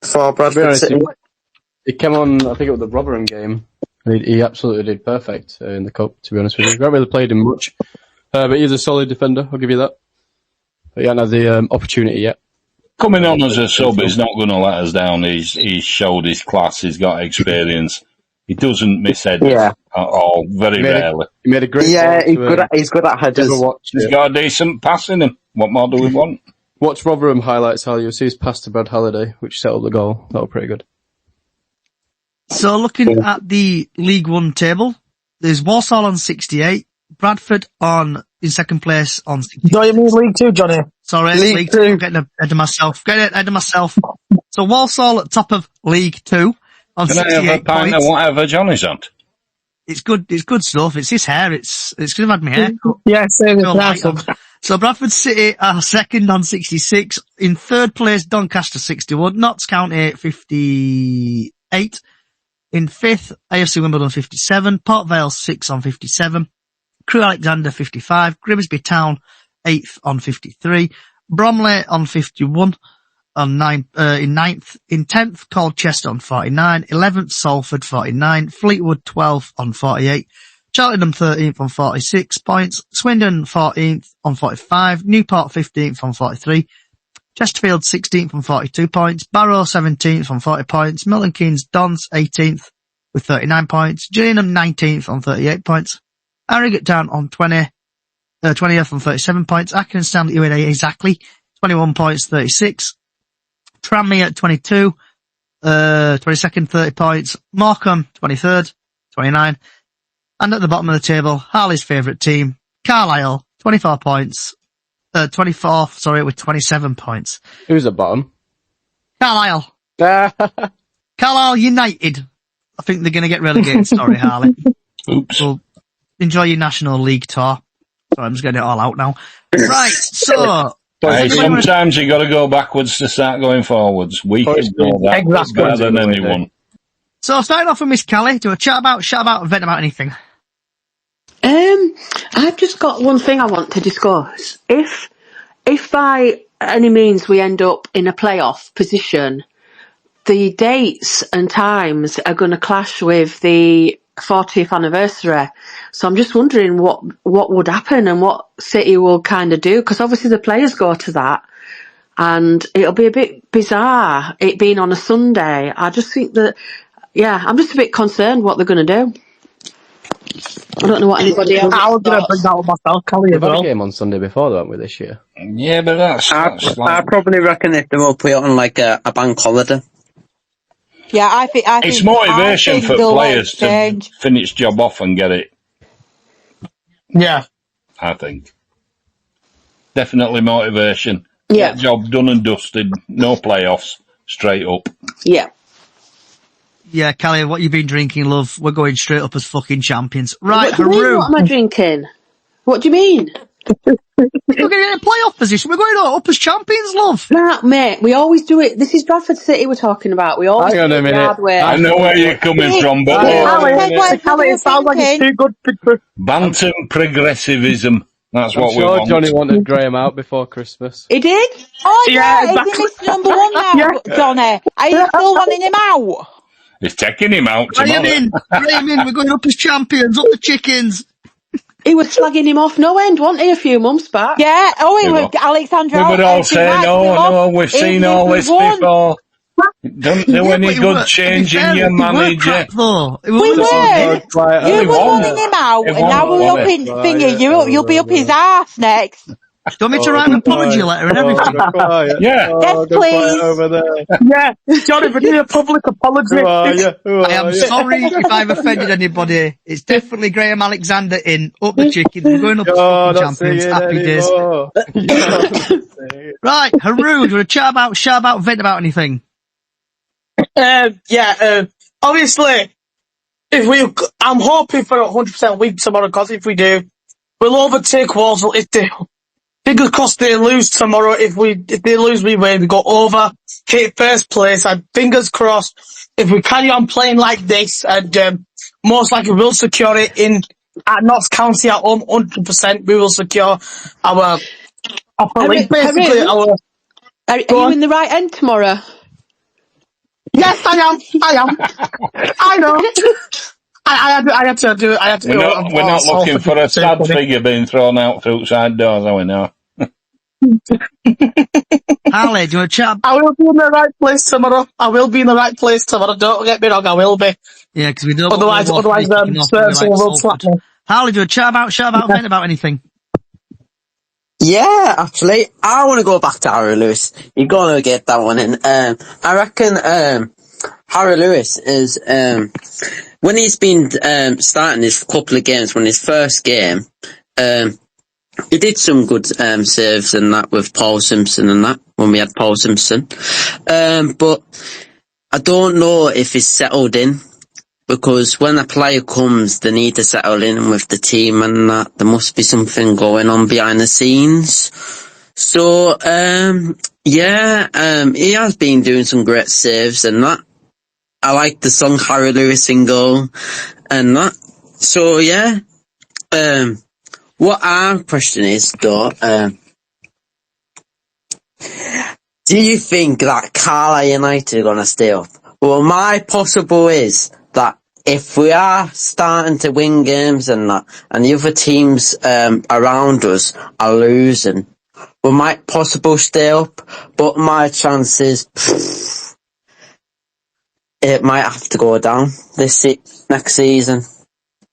For To be Bradford honest, City? he came on, I think it was the Rotherham game. He absolutely did perfect in the cup, to be honest with you. Not really played him much. But he's a solid defender, I'll give you that. But he hasn't had the opportunity yet. Coming on as a sub is not going to let us down. He's showed his class. He's got experience. He doesn't miss headers at all, very rarely. He made a great Yeah, goal he's good at headers. He's got a decent pass in him. What more do we want? Watch Rotherham highlights, Hal. You'll see his pass to Brad Halliday, which set up the goal. That was pretty good. So looking at the League One table, there's Walsall on 68, Bradford in second place on 68. Do you mean League 2, Johnny? Sorry, League 2. I'm getting ahead of myself. So Walsall at top of League 2 on Can 68 I have a pint points. of whatever Johnny's on? It's good stuff. It's his hair. It's because I've had my hair cut. Yeah, same Feel as light. So Bradford City are second on 66. In third place, Doncaster 61. Notts County 58. In fifth, AFC Wimbledon 57. Port Vale 6 on 57. Crewe Alexandra 55. Grimsby Town 8th on 53. Bromley on 51. In ninth. In 10th, Colchester on 49. 11th, Salford 49. Fleetwood 12th on 48. Cheltenham 13th on 46 points. Swindon 14th on 45. Newport 15th on 43. Chesterfield 16th on 42 points. Barrow 17th on 40 points. Milton Keynes Dons 18th with 39 points. Gillingham 19th on 38 points. Harrogate Town on 20th on 37 points. Accrington Stanley UAE exactly 21 points 36. Tranmere at 22, 22nd 30 points. Morecambe 23rd 29. And at the bottom of the table, Harley's favourite team, Carlisle 24 points. 24th, with 27 points. Who's at bottom? Carlisle. Carlisle United. I think they're going to get relegated. Sorry, Harley. Oops. Well, enjoy your National League tour. Sorry, I'm just getting it all out now. Right, so... Hey, sometimes you got to go backwards to start going forwards. We can go that better than anyone. So starting off with Miss Callie, do a chat about, vent about anything. I've just got one thing I want to discuss. If by any means we end up in a playoff position, the dates and times are going to clash with the 40th anniversary. So I'm just wondering what would happen and what City will kind of do, because obviously the players go to that and it'll be a bit bizarre it being on a Sunday. I just think that, I'm just a bit concerned what they're going to do. I don't know what anybody else. I was going to bring that up myself, Callie, as We've had well. a game on Sunday before, haven't we, this year? Yeah, but I probably reckon if they will put it on like a bank holiday. Yeah, I think it's motivation for they'll players to finish job off and get it. Yeah. I think. Definitely motivation. Yeah. Get job done and dusted. No playoffs. Straight up. Yeah. Yeah, Callie, what you been drinking, love? We're going straight up as fucking champions. Right, What do you mean, what am I drinking? What do you mean? We're going to get a playoff position. We're going up as champions, love. Nah, mate, we always do it. This is Bradford City we're talking about. We always Hang on do a it the minute. hard way. I know where you're coming from, but Callie, it sounds like it's too good for... bantam progressivism. That's what I'm we sure want. Johnny wanted Graham out before Christmas. He did? Oh yeah, exactly. is he Mr. Number 1 now, Johnny? Are you still wanting him out? He's taking him out Bring tomorrow. him in. We're going up as champions. Up the chickens. He was slagging him off no end, wasn't he, a few months back? Yeah, Alexandra. We would all say, right, no, we've seen all this before. Don't do any good changing your manager. Though. We were. You were running him out, and now we're up in thingy. You'll be up his arse next. Do you want me to write an apology letter and everything? Yeah. Yes, please. Over there. Yeah, Jonathan, need a public apology. I am sorry if I've offended anybody. It's definitely Graham Alexander in Up the Chickens. We're going up as champions. Happy days. Right, Haroon, do you want to chat about, vent about anything? Obviously, I'm hoping for 100% win tomorrow, because if we do, we'll overtake Walsall. If they, fingers crossed they lose tomorrow. If they lose, we win. We go over, hit first place. And fingers crossed, if we carry on playing like this, and most likely we'll secure it at Notts County at home, 100%. We will secure our league. Basically, Are you in the right end tomorrow? Yes, I am. I know. I had to do it. We're not looking for a sad figure being thrown out through outside doors, are we now? Harley, do you want to chat? I will be in the right place tomorrow. Don't get me wrong, I will be. Yeah, because we don't. Otherwise, will slap me. Harley, do you want to chat about, vent about anything? Yeah, actually, I want to go back to Harry Lewis. You're gonna get that one in. I reckon Harry Lewis is when he's been starting his couple of games. When his first game, he did some good saves and that with Paul Simpson and that when we had Paul Simpson. But I don't know if he's settled in. Because when a player comes, they need to settle in with the team and that. There must be something going on behind the scenes. So, he has been doing some great saves and that. I like the song Harry Lewis in goal and that. So, yeah. What our question is, though, do you think that Carlisle United are going to stay up? Well, my possible is that if we are starting to win games and that, and the other teams around us are losing, we might possibly stay up, but my chances, it might have to go down next season.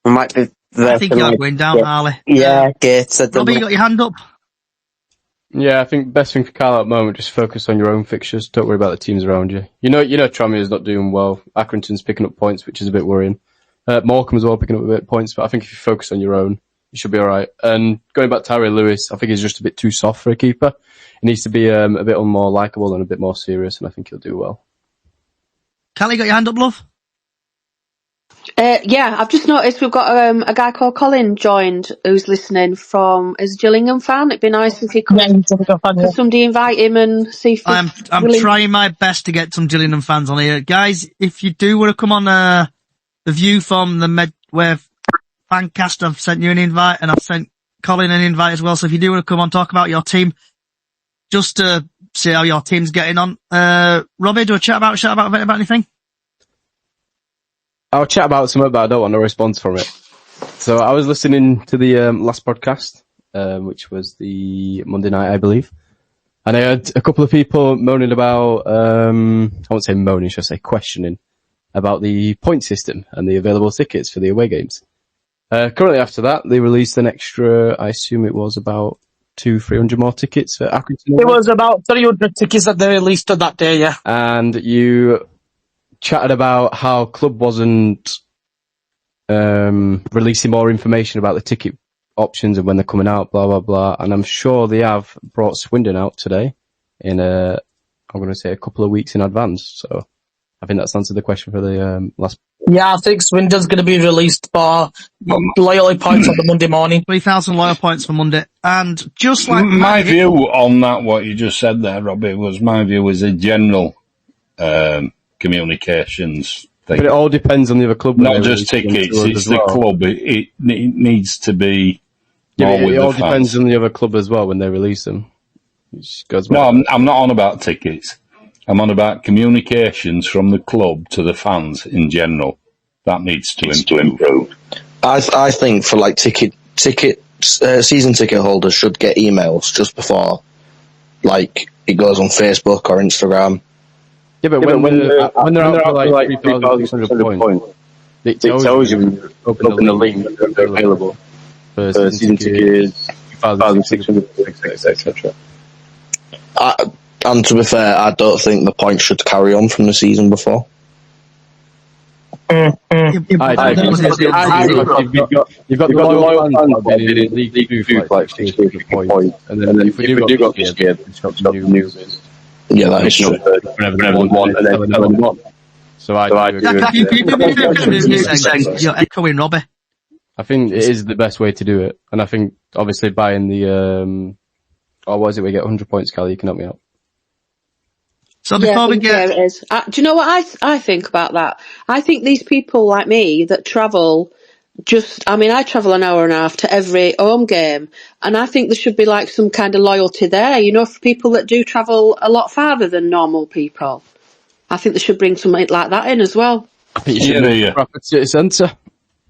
We might be. I think you're going down, Harley. Yeah, Gates. Robbie, you got your hand up? Yeah, I think best thing for Carl at the moment, just focus on your own fixtures. Don't worry about the teams around you. You know, Tranmere's not doing well. Accrington's picking up points, which is a bit worrying. Morecambe as well picking up a bit of points, but I think if you focus on your own, you should be alright. And going back to Harry Lewis, I think he's just a bit too soft for a keeper. He needs to be a bit more likeable and a bit more serious, and I think he'll do well. Callie, got your hand up, love? Yeah, I've just noticed we've got a guy called Colin joined who's listening from as a Gillingham fan. It'd be nice if he could. Could somebody invite him and see if I'm trying my best to get some Gillingham fans on here, guys. If you do want to come on the View from the Medway Fancast, I've sent you an invite, and I've sent Colin an invite as well. So if you do want to come on, talk about your team, just to see how your team's getting on. Robbie, do a chat about anything? I'll chat about something, but I don't want a response from it. So I was listening to the last podcast, which was the Monday night, I believe. And I had a couple of people moaning about, I won't say moaning, should I say questioning, about the point system and the available tickets for the away games. Currently after that, they released an extra, I assume it was about 200-300 more tickets for Accrington. It was about 300 tickets that they released on that day, yeah. And you chatted about how club wasn't releasing more information about the ticket options and when they're coming out, blah, blah, blah. And I'm sure they have brought Swindon out today in I'm going to say a couple of weeks in advance. So I think that's answered the question for the last. Yeah, I think Swindon's going to be released for loyalty points on the Monday morning. 3,000 loyal points for Monday. And just like my view on that, what you just said there, Robbie, was my view was a general communications thing. But it all depends on the other club. Not just tickets, it's the club. It needs to be more with the fans. It all depends on the other club as well when they release them. No, I'm not on about tickets. I'm on about communications from the club to the fans in general. That needs to improve. I think for like ticket season ticket holders should get emails just before, like, it goes on Facebook or Instagram. Yeah, but when they're out for like 3,600 points, it tells you when you open the link that they're available for season tickets, 2,600, etc. And to be fair, I don't think the points should carry on from the season before. You've got the loyal fans that have been in League 2 for like 60 points, and then if we do go this year, it's got some new wins. Yeah, that is true. Whenever one won, and then everyone won. So I You're echoing Robbie. I think it is the best way to do it, and I think obviously buying the what is it? We get 100 points, Callie. You can help me out. So before we get, it is. Do you know what I think about that? I think these people like me that travel I travel an hour and a half to every home game, and I think there should be like some kind of loyalty there, for people that do travel a lot farther than normal people. I think they should bring something like that in as well. I think you should Bradford City Centre.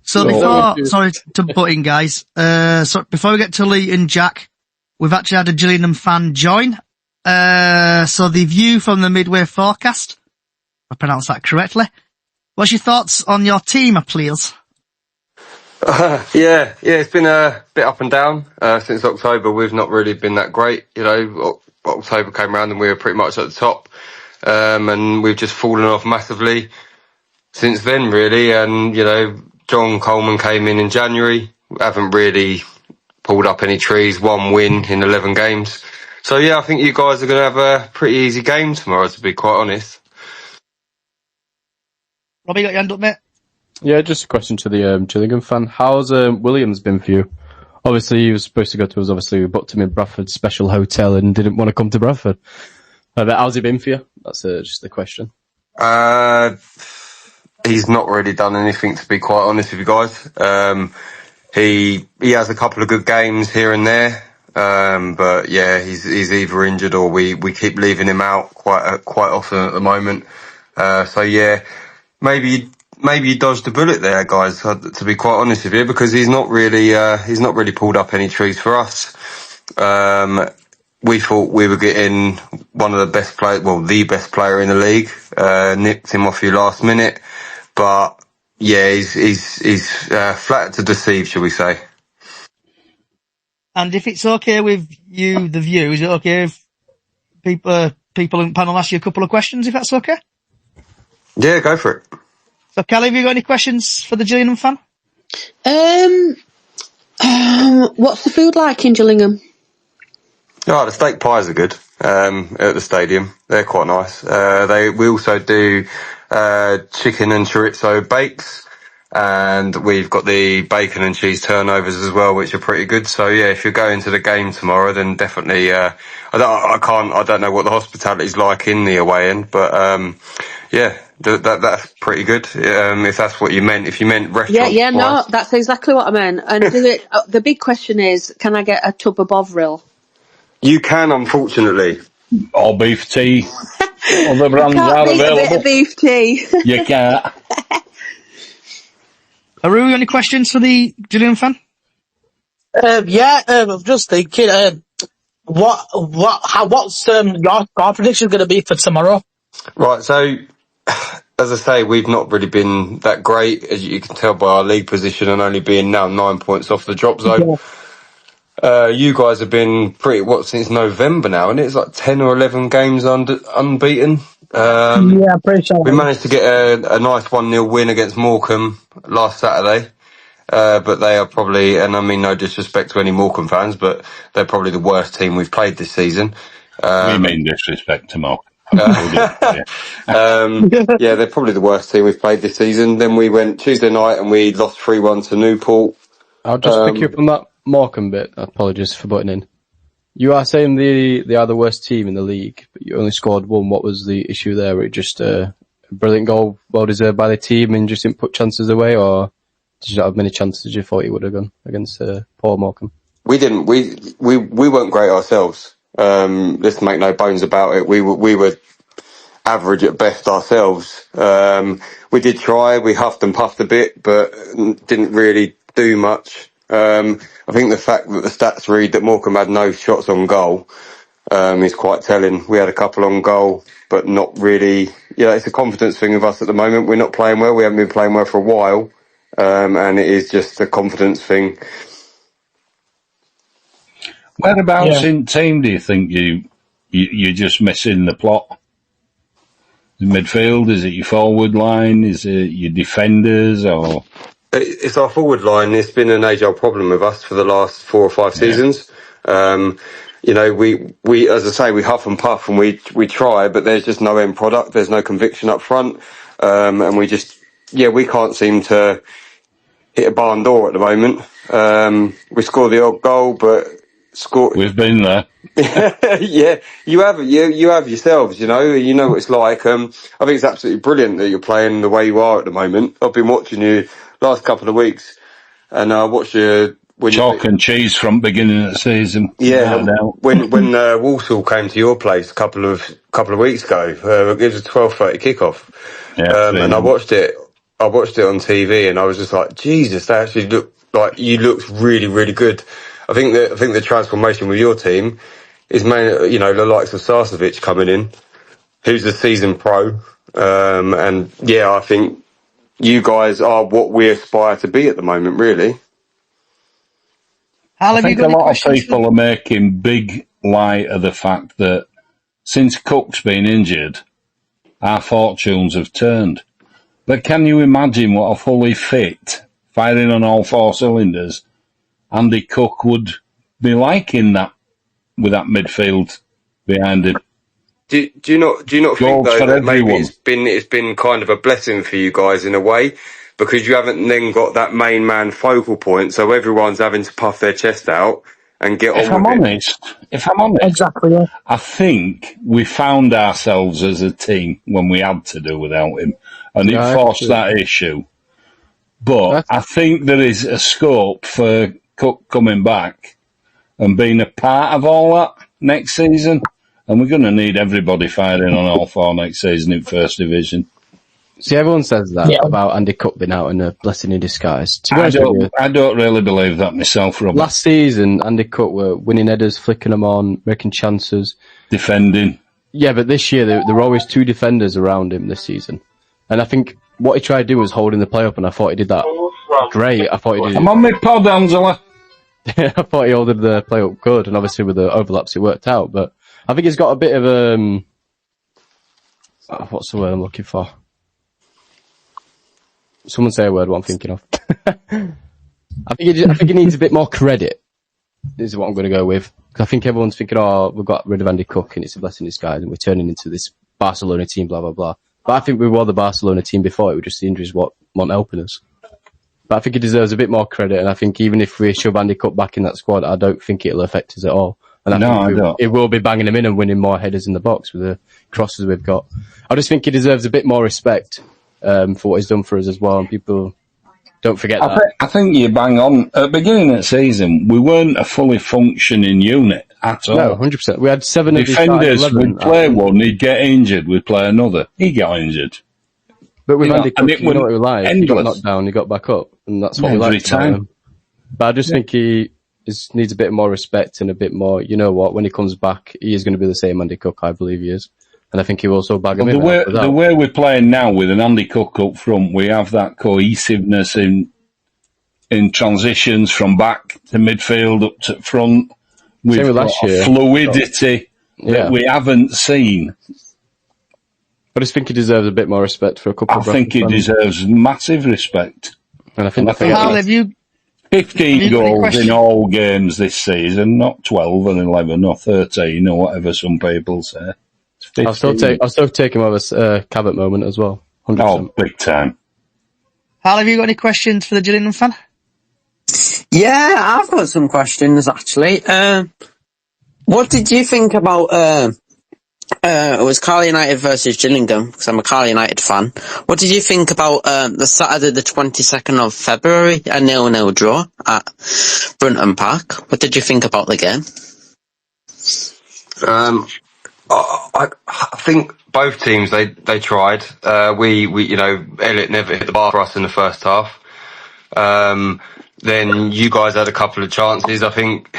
So before, sorry to butt in, guys. So before we get to Lee and Jack, we've actually had a Gillingham fan join. So the view from the midway forecast, if I pronounced that correctly. What's your thoughts on your team, please? Yeah, it's been a bit up and down since October. We've not really been that great. October came around and we were pretty much at the top, and we've just fallen off massively since then, really. And John Coleman came in January. Haven't really pulled up any trees. 1 win in 11 games. So yeah, I think you guys are going to have a pretty easy game tomorrow, to be quite honest. Robbie, got your hand up, mate? Yeah, just a question to the Gillingham fan. How's Williams been for you? Obviously, he was supposed to go to us. Obviously, we booked him in Bradford's special hotel and didn't want to come to Bradford. But how's he been for you? That's just the question. He's not really done anything, to be quite honest with you guys. He has a couple of good games here and there. But yeah, he's either injured or we keep leaving him out quite often at the moment. So yeah, maybe you dodged a bullet there, guys, to be quite honest with you, because he's not really pulled up any trees for us. We thought we were getting one of the best the best player in the league, nipped him off you last minute, but yeah, he's flat to deceive, shall we say. And if it's okay with you, the view, is it okay if people in the panel ask you a couple of questions, if that's okay? Yeah, go for it. So, Callie, have you got any questions for the Gillingham fan? What's the food like in Gillingham? Oh, the steak pies are good at the stadium. They're quite nice. We also do chicken and chorizo bakes. And we've got the bacon and cheese turnovers as well, which are pretty good. So yeah, if you're going to the game tomorrow, then definitely. I don't know what the hospitality's like in the away end, but yeah, that's pretty good. If that's what you meant, if you meant restaurant. Yeah, no, that's exactly what I meant. And the big question is, can I get a tub of Bovril? You can, unfortunately. Or beef tea. All the brands are available. A bit of beef tea. You can't. Aru, any questions for the Gillingham fan? I'm just thinking, what's your prediction going to be for tomorrow? Right, so as I say, we've not really been that great, as you can tell by our league position and only being now 9 points off the drop zone. Yeah. You guys have been since November now, and it's like 10 or 11 games unbeaten. Yeah, pretty sure. We managed to get a nice 1-0 win against Morecambe last Saturday, but they are probably, and I mean no disrespect to any Morecambe fans, but they're probably the worst team we've played this season. We mean disrespect to Morecambe. Yeah, they're probably the worst team we've played this season. Then we went Tuesday night and we lost 3-1 to Newport. I'll just pick you up on that Morecambe bit. Apologies for butting in. You are saying they are the worst team in the league, but you only scored 1. What was the issue there? Were it just a brilliant goal, well deserved by the team, and just didn't put chances away, or did you not have many chances as you thought you would have gone against poor Morecambe? We didn't. We weren't great ourselves. Let's make no bones about it. We were average at best ourselves. We did try. We huffed and puffed a bit, but didn't really do much. I think the fact that the stats read that Morecambe had no shots on goal is quite telling. We had a couple on goal, but not really. Yeah, it's a confidence thing with us at the moment. We're not playing well. We haven't been playing well for a while, and it is just a confidence thing. Whereabouts in team do you think you're just missing the plot? The midfield? Is it your forward line? Is it your defenders? Or it's our forward line. It's been an age-old problem with us for the last 4 or 5 seasons. You know, we as I say, we huff and puff and we try, but there's just no end product. There's no conviction up front, and we can't seem to hit a barn door at the moment. We score the odd goal, but we've been there. Yeah, you have yourselves. You know what it's like. I think it's absolutely brilliant that you're playing the way you are at the moment. I've been watching you last couple of weeks, and I watched you. Chalk and cheese from beginning of the season. Yeah, when Walsall came to your place a couple of weeks ago, it was a 12:30 kickoff, and I watched it on TV, and I was just like, Jesus, they actually looked really, really good. I think the transformation with your team is mainly, the likes of Sarcevic coming in, who's a seasoned pro, and yeah, I think you guys are what we aspire to be at the moment, really. I think a lot of people are making big light of the fact that since Cook's been injured, our fortunes have turned. But can you imagine what a fully fit, firing on all 4 cylinders, Andy Cook would be like in that, with that midfield behind him? Do you not think though that maybe it's been kind of a blessing for you guys in a way? Because you haven't then got that main man focal point, so everyone's having to puff their chest out and get on with it. If I'm honest, exactly. Yeah. I think we found ourselves as a team when we had to do without him, and it forced that issue. But I think there is a scope for Cook coming back and being a part of all that next season, and we're going to need everybody firing on all 4 next season in First Division. See, everyone says that about Andy Cook being out in a blessing in disguise. I don't really believe that myself, Robert. Last season, Andy Cook were winning headers, flicking them on, making chances. Defending. Yeah, but this year, there were always 2 defenders around him this season. And I think what he tried to do was holding the play up, and I thought he did that great. I'm on my pod, Angela. I thought he holded the play up good, and obviously with the overlaps it worked out. But I think he's got a bit of what's the word I'm looking for? Someone say a word what I'm thinking of. I think he needs a bit more credit, is what I'm going to go with. Because I think everyone's thinking, we've got rid of Andy Cook and it's a blessing in disguise and we're turning into this Barcelona team, blah, blah, blah. But I think we were the Barcelona team before. It was just the injuries what weren't helping us. But I think he deserves a bit more credit, and I think even if we shove Andy Cook back in that squad, I don't think it'll affect us at all. And I think it will be banging him in and winning more headers in the box with the crosses we've got. I just think he deserves a bit more respect for what he's done for us as well, and people don't forget that. I think you bang on. At the beginning of the season, we weren't a fully functioning unit at all. No, 100%. We had 7 defenders. We'd play one, he'd get injured, we'd play another. He got injured. But with Andy Cook, you know what he was like. He got knocked down, he got back up, and that's what we like about him. But I just think he needs a bit more respect and a bit more, you know what, when he comes back, he is going to be the same Andy Cook, I believe he is. And I think he will also bag him in. The way we're playing now with an Andy Cook up front, we have that cohesiveness in transitions from back to midfield up to front. We've got a fluidity that we haven't seen. I just think he deserves a bit more respect for a couple of I think he deserves massive respect. And I think have you 15 goals in all games this season, not 12 and 11 or 13 or whatever some people say. I'll still take him over Cabot moment as well. 100%. Oh, big time. Hal, have you got any questions for the Gillingham fan? Yeah, I've got some questions actually. What did you think about it was Carlisle United versus Gillingham, because I'm a Carlisle United fan. What did you think about the Saturday the 22nd of February, a 0-0 draw at Brunton Park? What did you think about the game? I think both teams they tried. We Elliot never hit the bar for us in the first half. then you guys had a couple of chances. I think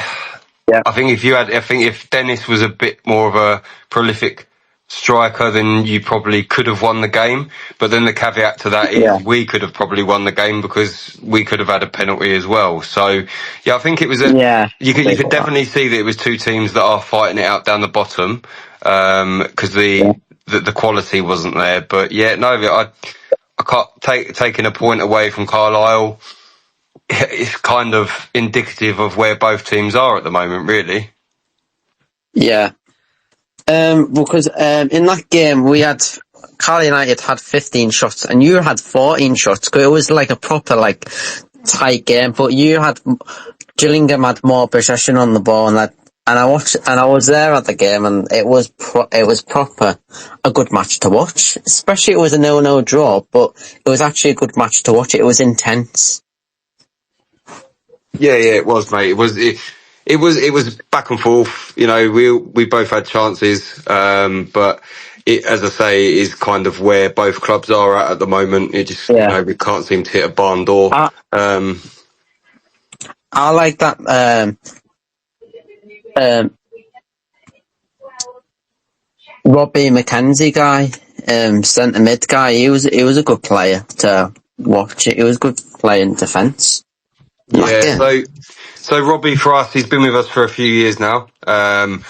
if Dennis was a bit more of a prolific striker, then you probably could have won the game. But then the caveat to that is we could have probably won the game because we could have had a penalty as well. So yeah, I think it was you could definitely see that it was two teams that are fighting it out down the bottom, because the quality wasn't there. But yeah, no, I can't taking a point away from Carlisle. It's kind of indicative of where both teams are at the moment, really. Yeah. Because in that game Carlisle United had 15 shots and you had 14 shots. It was like a proper tight game, but Gillingham had more possession on the ball, and I was there at the game, and it was proper a good match to watch. Especially it was a 0-0 draw, but it was actually a good match to watch. It was intense. Yeah, it was, mate. It was back and forth. You know, we both had chances, but it, as I say, is kind of where both clubs are at the moment. It just, you know, we can't seem to hit a barn door. I like that. Robbie McKenzie guy, centre mid guy. He was a good player to watch. He was good playing defence. Yeah, so Robbie for us, he's been with us for a few years now, and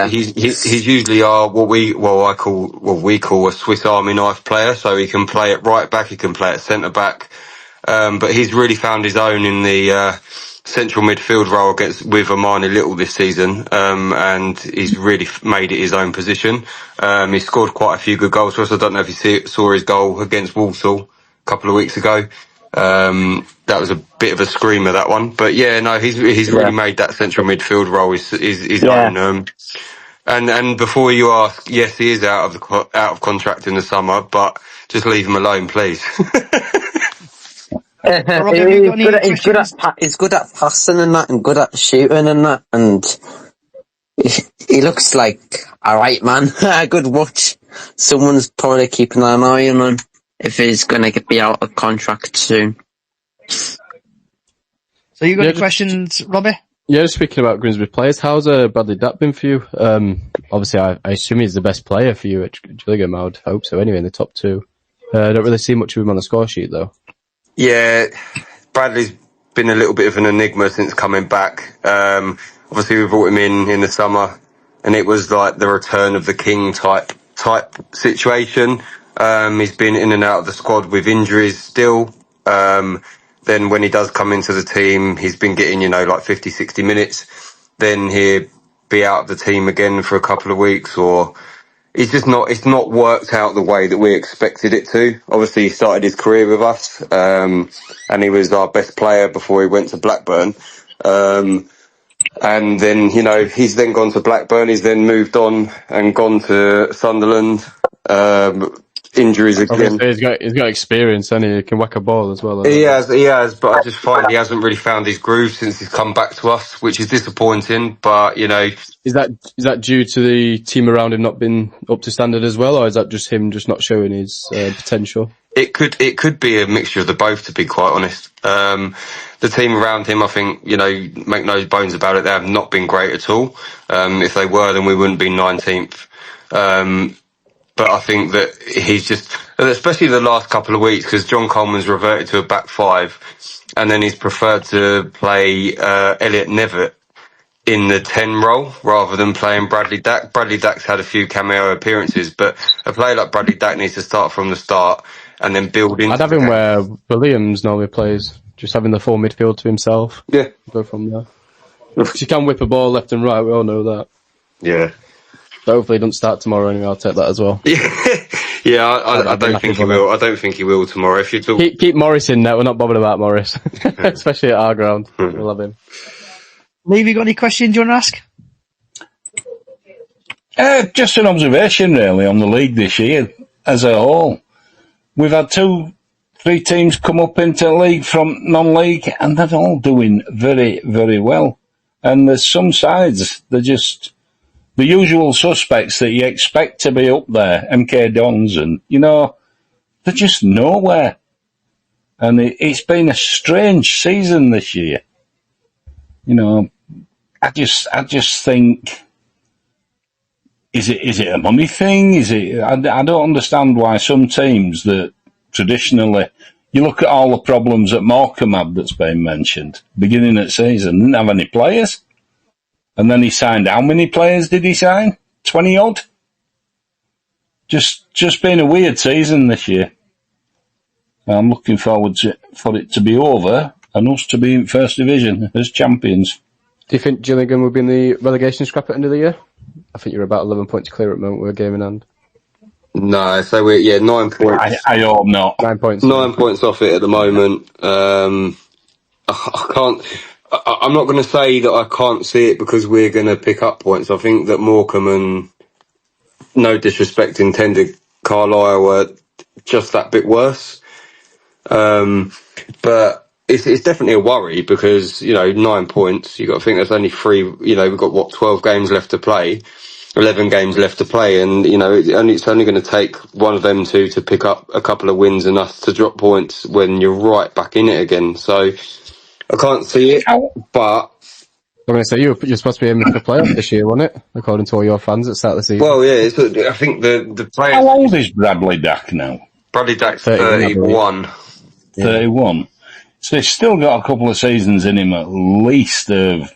he's usually what we call a Swiss Army knife player. So he can play at right back, he can play at centre back, but he's really found his own in the central midfield role with Amani Little this season, and he's really made it his own position. He scored quite a few good goals for us. I don't know if you saw his goal against Walsall a couple of weeks ago. That was a bit of a screamer, that one. But yeah, no, he's really made that central midfield role his own. And before you ask, yes, he is out of contract in the summer, but just leave him alone, please. He's good at passing and that, and good at shooting and that, and he looks like a right man. A good watch. Someone's probably keeping an eye on him if he's going to be out of contract soon. So you got any questions, Robbie? Yeah, speaking about Grimsby players, how's Bradley Dack been for you? Obviously, I assume he's the best player for you at Gillingham. I would hope so. Anyway, in the top two, I don't really see much of him on the score sheet though. Yeah, Bradley's been a little bit of an enigma since coming back. Obviously, we brought him in the summer, and it was like the return of the king type situation. He's been in and out of the squad with injuries still. Then when he does come into the team, he's been getting, 50, 60 minutes. Then he'll be out of the team again for a couple of weeks, or it's not worked out the way that we expected it to. Obviously, he started his career with us, and he was our best player before he went to Blackburn. And then, he's then gone to Blackburn, he's then moved on and gone to Sunderland. Injuries again. Obviously he's got experience, and he can whack a ball as well. He has, but I just find he hasn't really found his groove since he's come back to us, which is disappointing. But is that due to the team around him not being up to standard as well, or is that just him just not showing his potential? It could be a mixture of the both, to be quite honest. The team around him, I think, make no bones about it, they have not been great at all. If they were, then we wouldn't be 19th. But I think that he's just, especially the last couple of weeks, because John Coleman's reverted to a back five, and then he's preferred to play Elliot Nevitt in the 10 role rather than playing Bradley Dack. Bradley Dack's had a few cameo appearances, but a player like Bradley Dack needs to start from the start and then build into. I'd have him where Williams normally plays, just having the full midfield to himself. Yeah. Go from there. Because he can whip a ball left and right, we all know that. Yeah. But hopefully he doesn't start tomorrow anyway, I'll take that as well. Yeah, I don't think he will. I don't think he will tomorrow. If you talk... keep Morris in there, we're not bothered about Morris. Especially at our ground. We'll have him. Lee, have you got any questions you want to ask? Just an observation, really, on the league this year as a whole. We've had 2-3 teams come up into the league from non-league, and they're all doing very, very well. And there's some sides, they're just the usual suspects that you expect to be up there, MK Dons, and, they're just nowhere. And it's been a strange season this year. You know, I just think, is it a money thing? I don't understand why some teams that traditionally, you look at all the problems that Morecambe had that's been mentioned, beginning of the season, didn't have any players. And then he signed, how many players did he sign? 20 odd? Just been a weird season this year. I'm looking forward for it to be over and us to be in First Division as champions. Do you think Gillingham will be in the relegation scrap at the end of the year? I think you're about 11 points clear at the moment with a game in hand. No, so we're 9 points. I hope not. 9 points. 9 points off it at the moment. I can't. I'm not going to say that I can't see it because we're going to pick up points. I think that Morecambe and, no disrespect intended, Carlisle were just that bit worse. But it's definitely a worry because, 9 points, you've got to think there's only 3, we've got 12 games left to play, 11 games left to play, and, it's only going to take one of them two to pick up a couple of wins and us to drop points when you're right back in it again. So I can't see it, but I'm going to say you're supposed to be aiming for the playoff this year, wasn't it? According to all your fans at the start of the season. Well, yeah, I think the players. How old is Bradley Dack now? Bradley Dack's 31. 31. So he's still got a couple of seasons in him at least of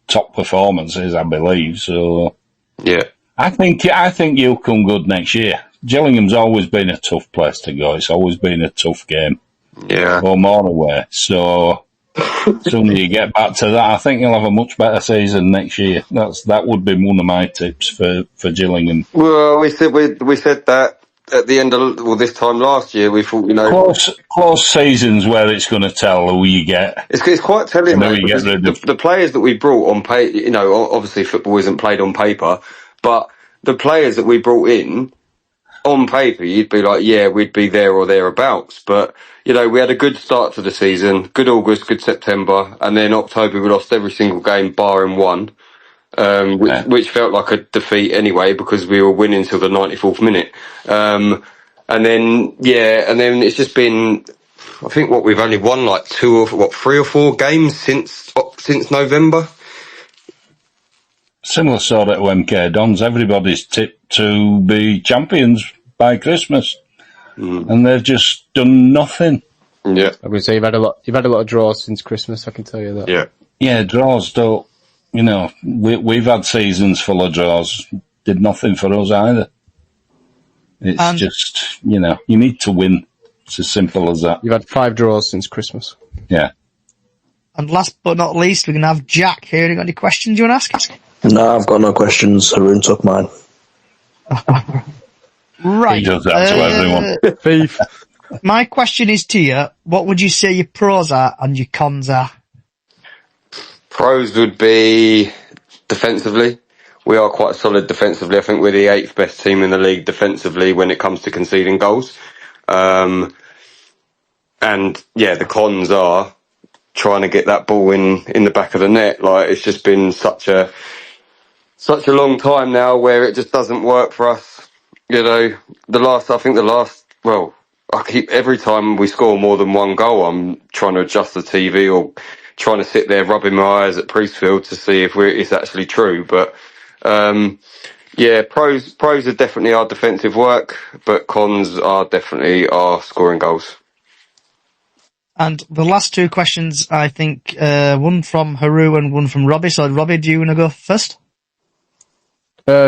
top performances, I believe. So yeah, I think you'll come good next year. Gillingham's always been a tough place to go. It's always been a tough game. Yeah. Home or away. So sooner you get back to that, I think you'll have a much better season next year. That would be one of my tips for Gillingham. Well, we said that at the end of this time last year. We thought close seasons where it's going to tell who you get. It's quite telling. The players that we brought on paper, obviously football isn't played on paper, but the players that we brought in on paper, you'd be like, yeah, we'd be there or thereabouts. But we had a good start to the season, good August, good September, and then October we lost every single game barring one, which felt like a defeat anyway because we were winning till the 94th minute. And then it's just been, I think we've only won like 3 or 4 games since November. Similar sort of to MK Dons. Everybody's tipped to be champions by Christmas, and they've just done nothing. Yeah, I would say you've had a lot of draws since Christmas. I can tell you that. Yeah, draws don't. We've had seasons full of draws. Did nothing for us either. It's just you need to win. It's as simple as that. You've had 5 draws since Christmas. Yeah. And last but not least, we're going to have Jack here. You got any questions you want to ask? No, I've got no questions. Haroon took mine. Right. He does that to everyone. Thief. My question is to you, what would you say your pros are and your cons are? Pros would be defensively. We are quite solid defensively. I think we're the 8th best team in the league defensively when it comes to conceding goals. And the cons are trying to get that ball in the back of the net. Like, it's just been such a long time now where it just doesn't work for us. Every time we score more than one goal, I'm trying to adjust the TV or trying to sit there rubbing my eyes at Priestfield to see if it's actually true. But, pros are definitely our defensive work, but cons are definitely our scoring goals. And the last 2 questions, I think, one from Haru and one from Robbie. So, Robbie, do you want to go first?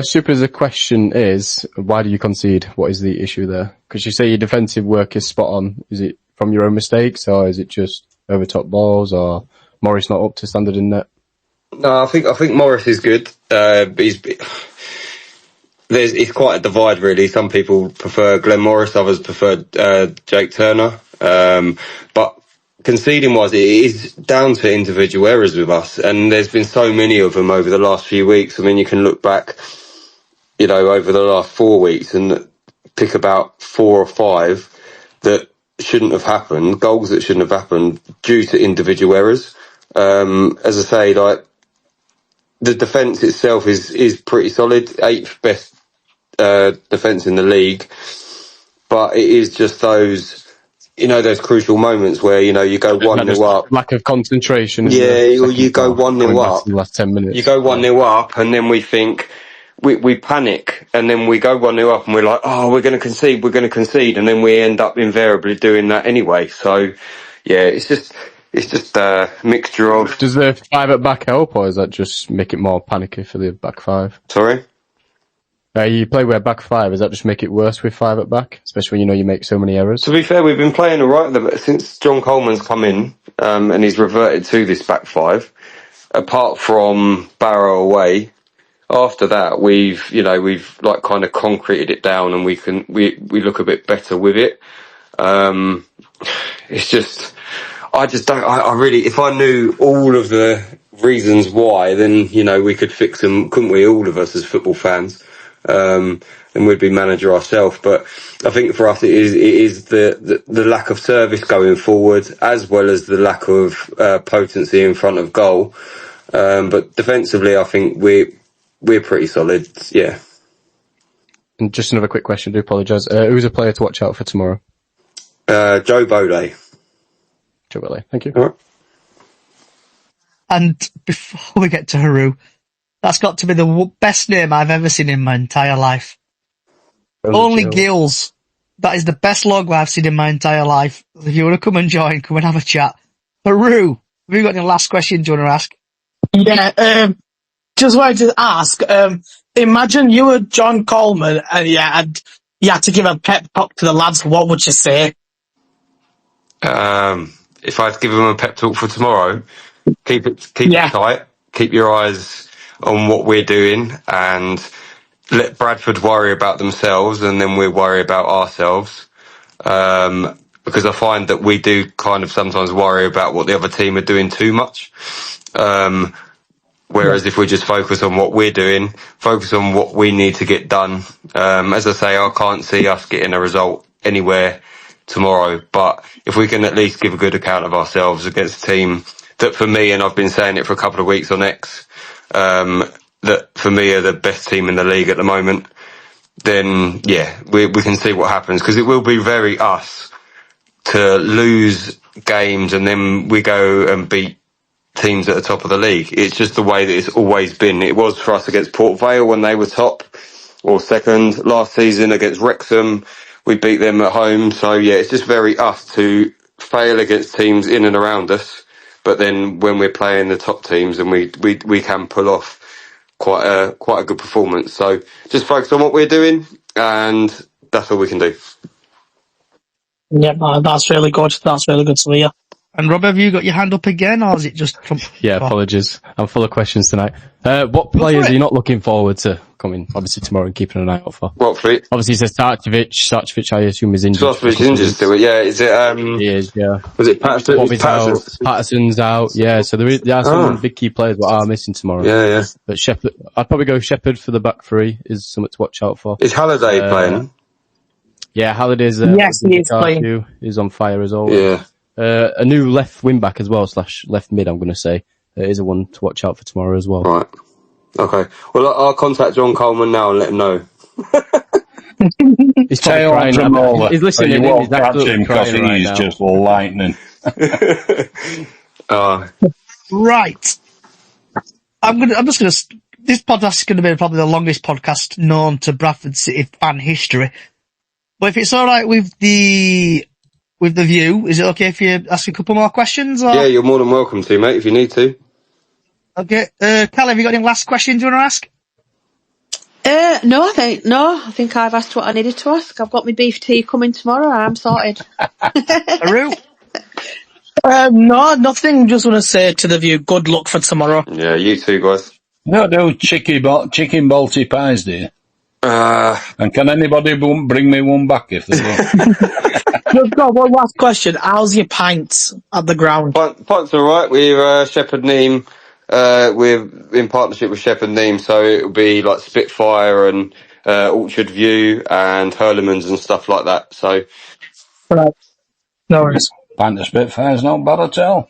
Super, the question is, why do you concede? What is the issue there? Because you say your defensive work is spot on. Is it from your own mistakes, or is it just over top balls, or Morris not up to standard in net? No, I think Morris is good. It's quite a divide, really. Some people prefer Glenn Morris, others prefer Jake Turner. But conceding-wise, it is down to individual errors with us, and there's been so many of them over the last few weeks. I mean, you can look back, over the last 4 weeks and pick about 4 or 5 that shouldn't have happened, goals that shouldn't have happened due to individual errors. As I say, like, the defence itself is pretty solid, 8th best defence in the league, but it is just those there's crucial moments where, you go 1-0 up. Lack of concentration. Yeah, or you go 1-0 up. In the last 10 minutes. You go 1-0 up, and then we think, we panic, and then we go 1-0 up, and we're like, oh, we're going to concede, and then we end up invariably doing that anyway. So, yeah, it's just a mixture of... Does the 5 at back help, or does that just make it more panicky for the back 5? Sorry? You play with a back 5, does that just make it worse with 5 at back? Especially when you make so many errors? To be fair, we've been playing alright since John Coleman's come in, and he's reverted to this back 5. Apart from Barrow away, after that we've like kind of concreted it down, and we look a bit better with it. It's just, I really, if I knew all of the reasons why, then, we could fix them, couldn't we, all of us as football fans? And we'd be manager ourselves. But I think for us it is the lack of service going forward, as well as the lack of potency in front of goal. But defensively, I think we're pretty solid. Yeah. And just another quick question. I do apologise. Who's a player to watch out for tomorrow? Joe Bode. Joe Bode. Thank you. All right. And before we get to Haru, that's got to be the best name I've ever seen in my entire life. Only Gills. That is the best logo I've seen in my entire life. If you want to come and join, come and have a chat. Haru, have you got any last questions you want to ask? Yeah, just wanted to ask, imagine you were John Coleman and you had to give a pep talk to the lads, what would you say? If I had to give them a pep talk for tomorrow, keep it tight, keep your eyes on what we're doing, and let Bradford worry about themselves, and then we'll worry about ourselves. Because I find that we do kind of sometimes worry about what the other team are doing too much. Whereas if we just focus on what we're doing, focus on what we need to get done. As I say, I can't see us getting a result anywhere tomorrow, but if we can at least give a good account of ourselves against a team that, for me, and I've been saying it for a couple of weeks on X, that for me are the best team in the league at the moment, then yeah, we can see what happens, because it will be very us to lose games and then we go and beat teams at the top of the league. It's just the way that it's always been. It was for us against Port Vale when they were top or second. Last season against Wrexham, we beat them at home. So yeah, it's just very us to fail against teams in and around us. But then when we're playing the top teams, and we can pull off quite a good performance. So just focus on what we're doing, and that's all we can do. Yeah, that's really good. That's really good to hear. And Rob, have you got your hand up again, or is it just... Yeah, apologies. I'm full of questions tonight. What players are you not looking forward to coming, obviously, tomorrow and keeping an eye out for? What, for it? Obviously, it says Sarcevic, I assume, is injured. Sarcevic injured still, yeah. Is it, He is, yeah. Was it Patterson? Patterson's out, yeah. So there are some big key players that are missing tomorrow. Yeah, yeah. But Shepherd, I'd probably go Shepherd for the back three, is something to watch out for. Is Halliday playing? Yeah, Halliday's yes, he is playing. Is on fire as always. Yeah. A new left wing back as well, / left mid, I'm going to say, is a one to watch out for tomorrow as well. Right. Okay. Well, I'll contact John Coleman now and let him know. He's probably crying. He's listening in. He's absolutely crying right he's now. Just lightning. Right. This podcast is going to be probably the longest podcast known to Bradford City fan history. But if it's alright with the view, is it okay if you ask a couple more questions? Or? Yeah, you're more than welcome to, mate, if you need to. Okay. Cal, have you got any last questions you want to ask? No, I think I've asked what I needed to ask. I've got my beef tea coming tomorrow. I'm sorted. Haru? No, nothing. Just want to say to the view, good luck for tomorrow. Yeah, you too, guys. No, chicken balti pies, do you? And can anybody bring me one back if they want? Just got one last question. How's your pints at the ground? Pints are alright. We're Shepherd Neame. We're in partnership with Shepherd Neame, so it'll be like Spitfire and Orchard View and Hurlemans and stuff like that. So, right. No worries. Pint of Spitfire's not bad at all.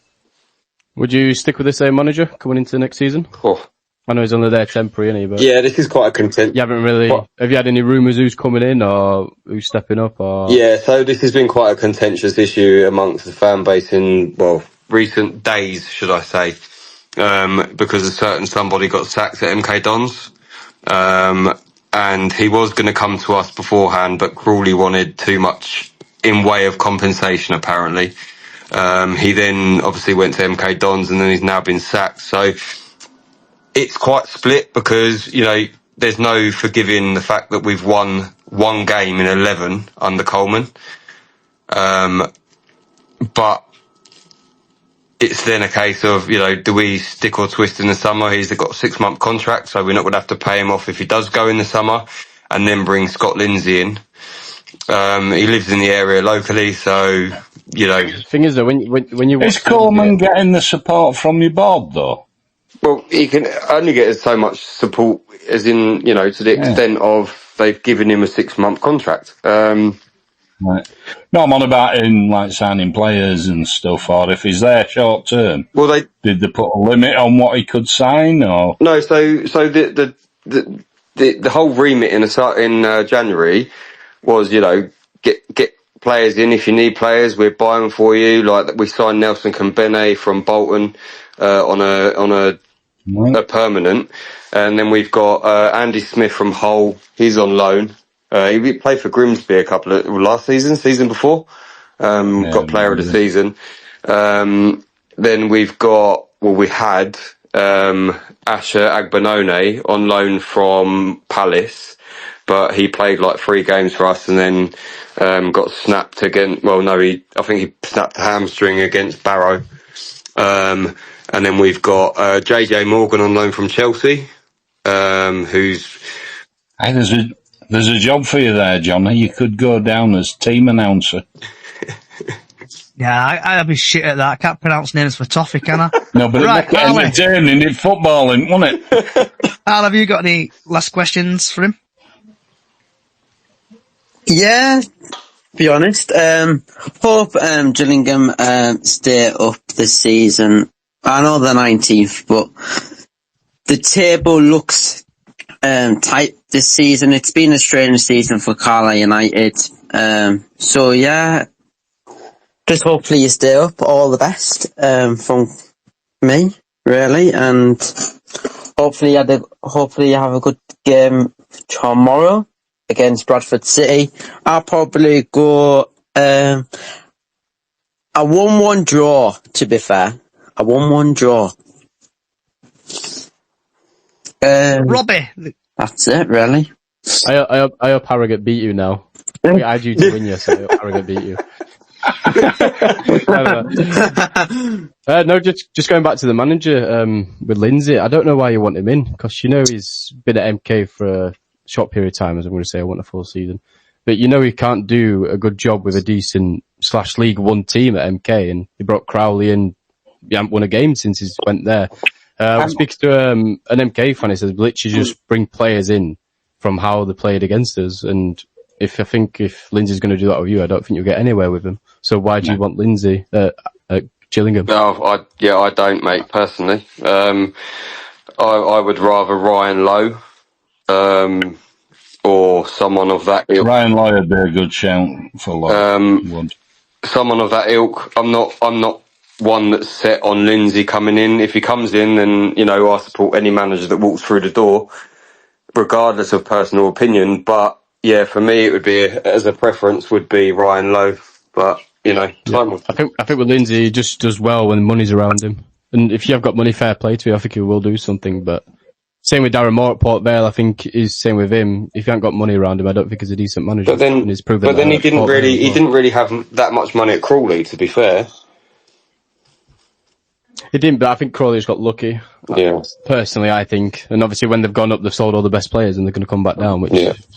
Would you stick with the same manager coming into next season? Oh, I know he's only there temporary, isn't he? But Yeah, this is quite a content. you haven't really. Have you had any rumours who's coming in or who's stepping up? Or Yeah, so this has been quite a contentious issue amongst the fan base in, well, recent days, should I say, because a certain somebody got sacked at MK Dons. And he was going to come to us beforehand, but Crawley wanted too much in way of compensation, apparently. He then obviously went to MK Dons and then he's now been sacked. So it's quite split because, you know, there's no forgiving the fact that we've won one game in 11 under Coleman. But it's then a case of, you know, do we stick or twist in the summer? He's got a 6-month contract, so we're not going to have to pay him off if he does go in the summer, and then bring Scott Lindsay in. He lives in the area locally, so, you know. The thing is, though, when you watch Is Coleman getting the support from your board, though? Well, he can only get so much support, as in, you know, to the extent of they've given him a 6-month contract. Right. No, I'm on about in like signing players and stuff, or if he's there short term. Well, did they put a limit on what he could sign, or no? So the whole remit in January was, you know, get players in. If you need players, we're buying for you. Like we signed Nelson Kambene from Bolton on a permanent, and then we've got Andy Smith from Hull. He's on loan. He played for Grimsby last season before. Got player of the season. Then we've got, we had Asher Agbenone on loan from Palace, but he played like 3 games for us and then got snapped again. Well, no, I think he snapped a hamstring against Barrow. And then we've got JJ Morgan on loan from Chelsea, who's... Hey, there's a job for you there, Johnny. You could go down as team announcer. Yeah, I'd be shit at that. I can't pronounce names for toffee, can I? No, but right, it'd make it entertaining in footballing, wouldn't it? Al, have you got any last questions for him? Yeah, to be honest. Hope Gillingham stay up this season. I know they're 19th, but the table looks tight this season. It's been a strange season for Carlisle United. So yeah, just hopefully you stay up. All the best from me, really, and hopefully you have a good game tomorrow against Bradford City. I'll probably go a 1-1 draw. To be fair, a 1-1 draw. Robbie. That's it, really. I hope Harrogate beat you now. I had you to win you, so I hope Harrogate beat you. No, just going back to the manager with Lindsay. I don't know why you want him in, because you know he's been at MK for a short period of time, as I'm going to say. I want a full season, but you know he can't do a good job with a decent / League One team at MK, and he brought Crowley in. He hasn't won a game since he went there. I was speaking to an MK fan. He says literally just bring players in from how they played against us, and if Lindsay's going to do that with you, I don't think you'll get anywhere with him. So why do you want Lindsay at Gillingham? No, I don't, mate, personally. I would rather Ryan Lowe, or someone of that ilk. Ryan Lowe would be a good shout for Lowe. Someone of that ilk. I'm not one that's set on Lindsay coming in. If he comes in, then, you know, I support any manager that walks through the door, regardless of personal opinion. But yeah, for me, it would be, as a preference, would be Ryan Lowe. But, you know, time will... I think with Lindsay, he just does well when money's around him. And if you have got money, fair play to you, I think he will do something. But same with Darren Moore at Port Vale, I think is same with him. If you haven't got money around him, I don't think he's a decent manager. But then he didn't really have that much money at Crawley, to be fair. He didn't, but I think Crawley's got lucky. Yeah. Personally, I think. And obviously when they've gone up, they've sold all the best players and they're going to come back down, which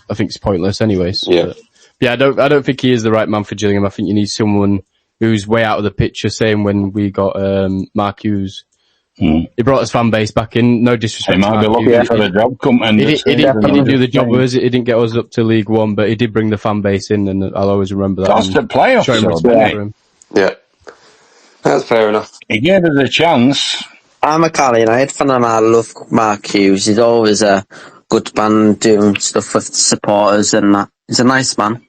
I think is pointless anyways. Yeah. I don't think he is the right man for Gillingham. I think you need someone who's way out of the picture, same when we got Mark Hughes. He brought his fan base back in, no disrespect. He might be looking for the job. He didn't do the job with us. He didn't get us up to League One, but he did bring the fan base in, and I'll always remember that. That's the playoffs. Yeah. That's fair enough. He gave us a chance. I'm a Cal United fan and I love Mark Hughes. He's always a good man doing stuff with supporters and that. He's a nice man.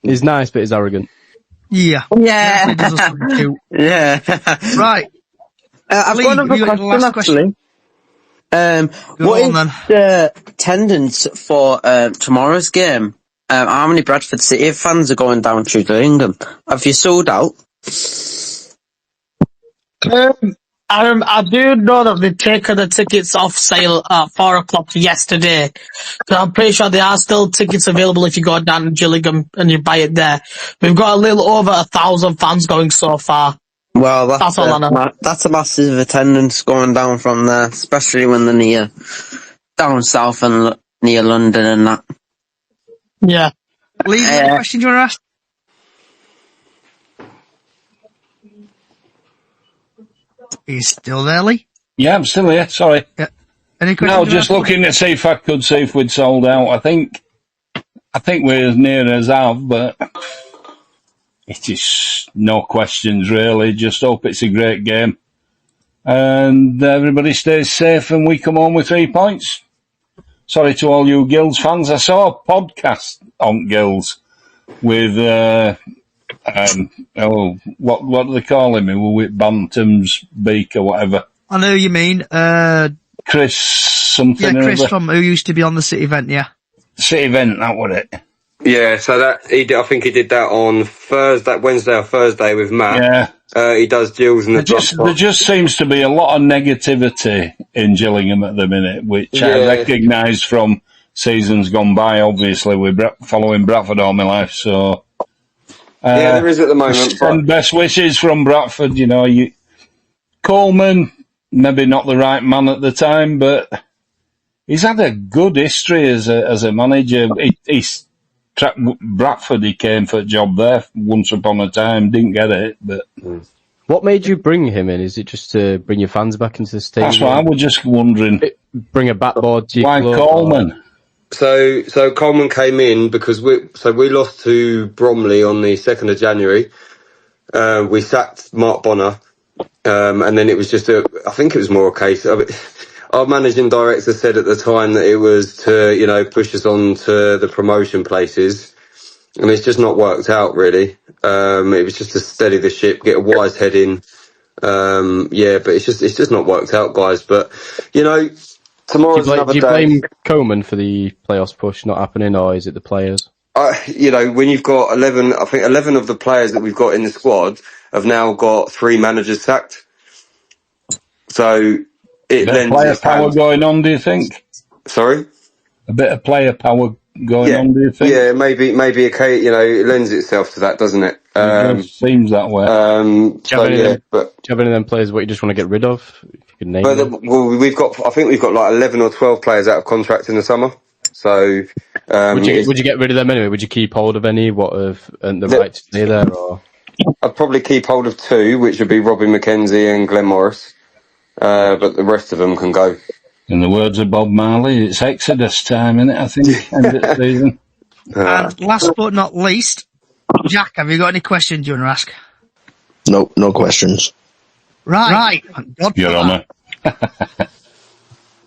He's nice, but he's arrogant. Yeah. Yeah. He does us something cute. Yeah. Right. I've Lee, got have another you got your question, last question? What is the attendance for tomorrow's game? How many Bradford City fans are going down to Gillingham? Have you sold out? I do know that they've taken the tickets off sale at 4 o'clock yesterday. So I'm pretty sure there are still tickets available if you go down to Gillingham and you buy it there. We've got a little over 1,000 fans going so far. Well, That's all I know. that's a massive attendance going down from there, especially when they're near down south and near London and that. Yeah. Lee, you got any questions you want to ask? Are you still there, Lee? Yeah, I'm still here. Sorry. Yeah. Any questions? No, just looking to see if I could see if we'd sold out. I think we're as near as have, but it is no questions really. Just hope it's a great game and everybody stays safe and we come home with 3 points. Sorry to all you Gills fans. I saw a podcast on Gills with what do they call him? Who with Bantam's Beak or whatever. I know who you mean. Chris something. Yeah, Chris or from who used to be on the City event. Yeah. City event. That was it. Yeah, so that I think he did that on Wednesday or Thursday with Matt. Yeah. He does Gills and there just seems to be a lot of negativity in Gillingham at the minute, which I recognise from seasons gone by. Obviously, we're following Bradford all my life, so there is at the moment. And best wishes from Bradford. You know, Coleman, maybe not the right man at the time, but he's had a good history as a manager. He's Bradford, he came for a job there once upon a time, didn't get it. But what made you bring him in? Is it just to bring your fans back into the stadium? That's what I was just wondering. Bring a backboard to your Why club, Coleman? So Coleman came in because we lost to Bromley on the 2nd of January. We sacked Mark Bonner, and then it was just I think it was more a case of it. Our managing director said at the time that it was to, push us on to the promotion places. And it's just not worked out, really. It was just to steady the ship, get a wise head in. But it's just not worked out, guys. But, tomorrow's another day. Do you blame Coleman for the playoffs push not happening, or is it the players? When you've got 11 of the players that we've got in the squad have now got 3 managers sacked. So it lends player power going on, do you think? Sorry? A bit of player power going on, do you think? Yeah, maybe it lends itself to that, doesn't it? It seems that way. Do you have any of them players what you just want to get rid of? If you could name them. I think we've got like 11 or 12 players out of contract in the summer. So, would you get rid of them anyway? Would you keep hold of any? What have earned the right to stay there? Or I'd probably keep hold of 2, which would be Robin McKenzie and Glenn Morris. But the rest of them can go. In the words of Bob Marley, it's Exodus time, isn't it? I think end of the season. And last but not least, Jack, have you got any questions you want to ask? No questions. Right. Your Honour.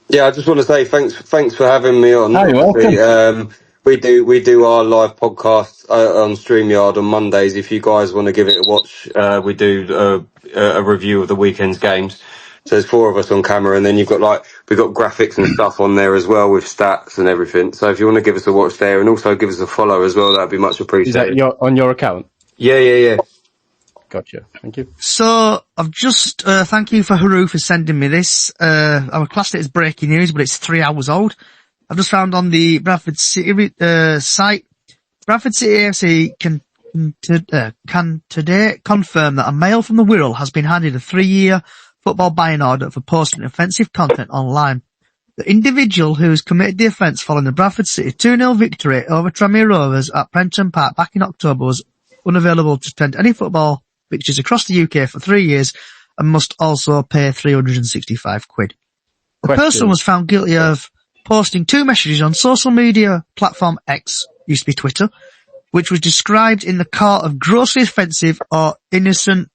Yeah, I just want to say thanks for having me on. You're welcome. We do our live podcast on StreamYard on Mondays. If you guys want to give it a watch, we do a review of the weekend's games. So there's 4 of us on camera, and then we've got graphics and stuff on there as well with stats and everything. So if you want to give us a watch there and also give us a follow as well, that'd be much appreciated. Is that on your account? Yeah. Gotcha. Thank you. So I've just thank you for Haru for sending me this. I would class it as breaking news, but it's 3 hours old. I've just found on the Bradford City site, Bradford City AFC can today confirm that a male from the Wirral has been handed a 3-year football buying order for posting offensive content online. The individual who has committed the offence following the Bradford City 2-0 victory over Tranmere Rovers at Prenton Park back in October was unavailable to attend any football fixtures across the UK for 3 years and must also pay £365. The person was found guilty of posting 2 messages on social media platform X, used to be Twitter, which was described in the court of grossly offensive or innocent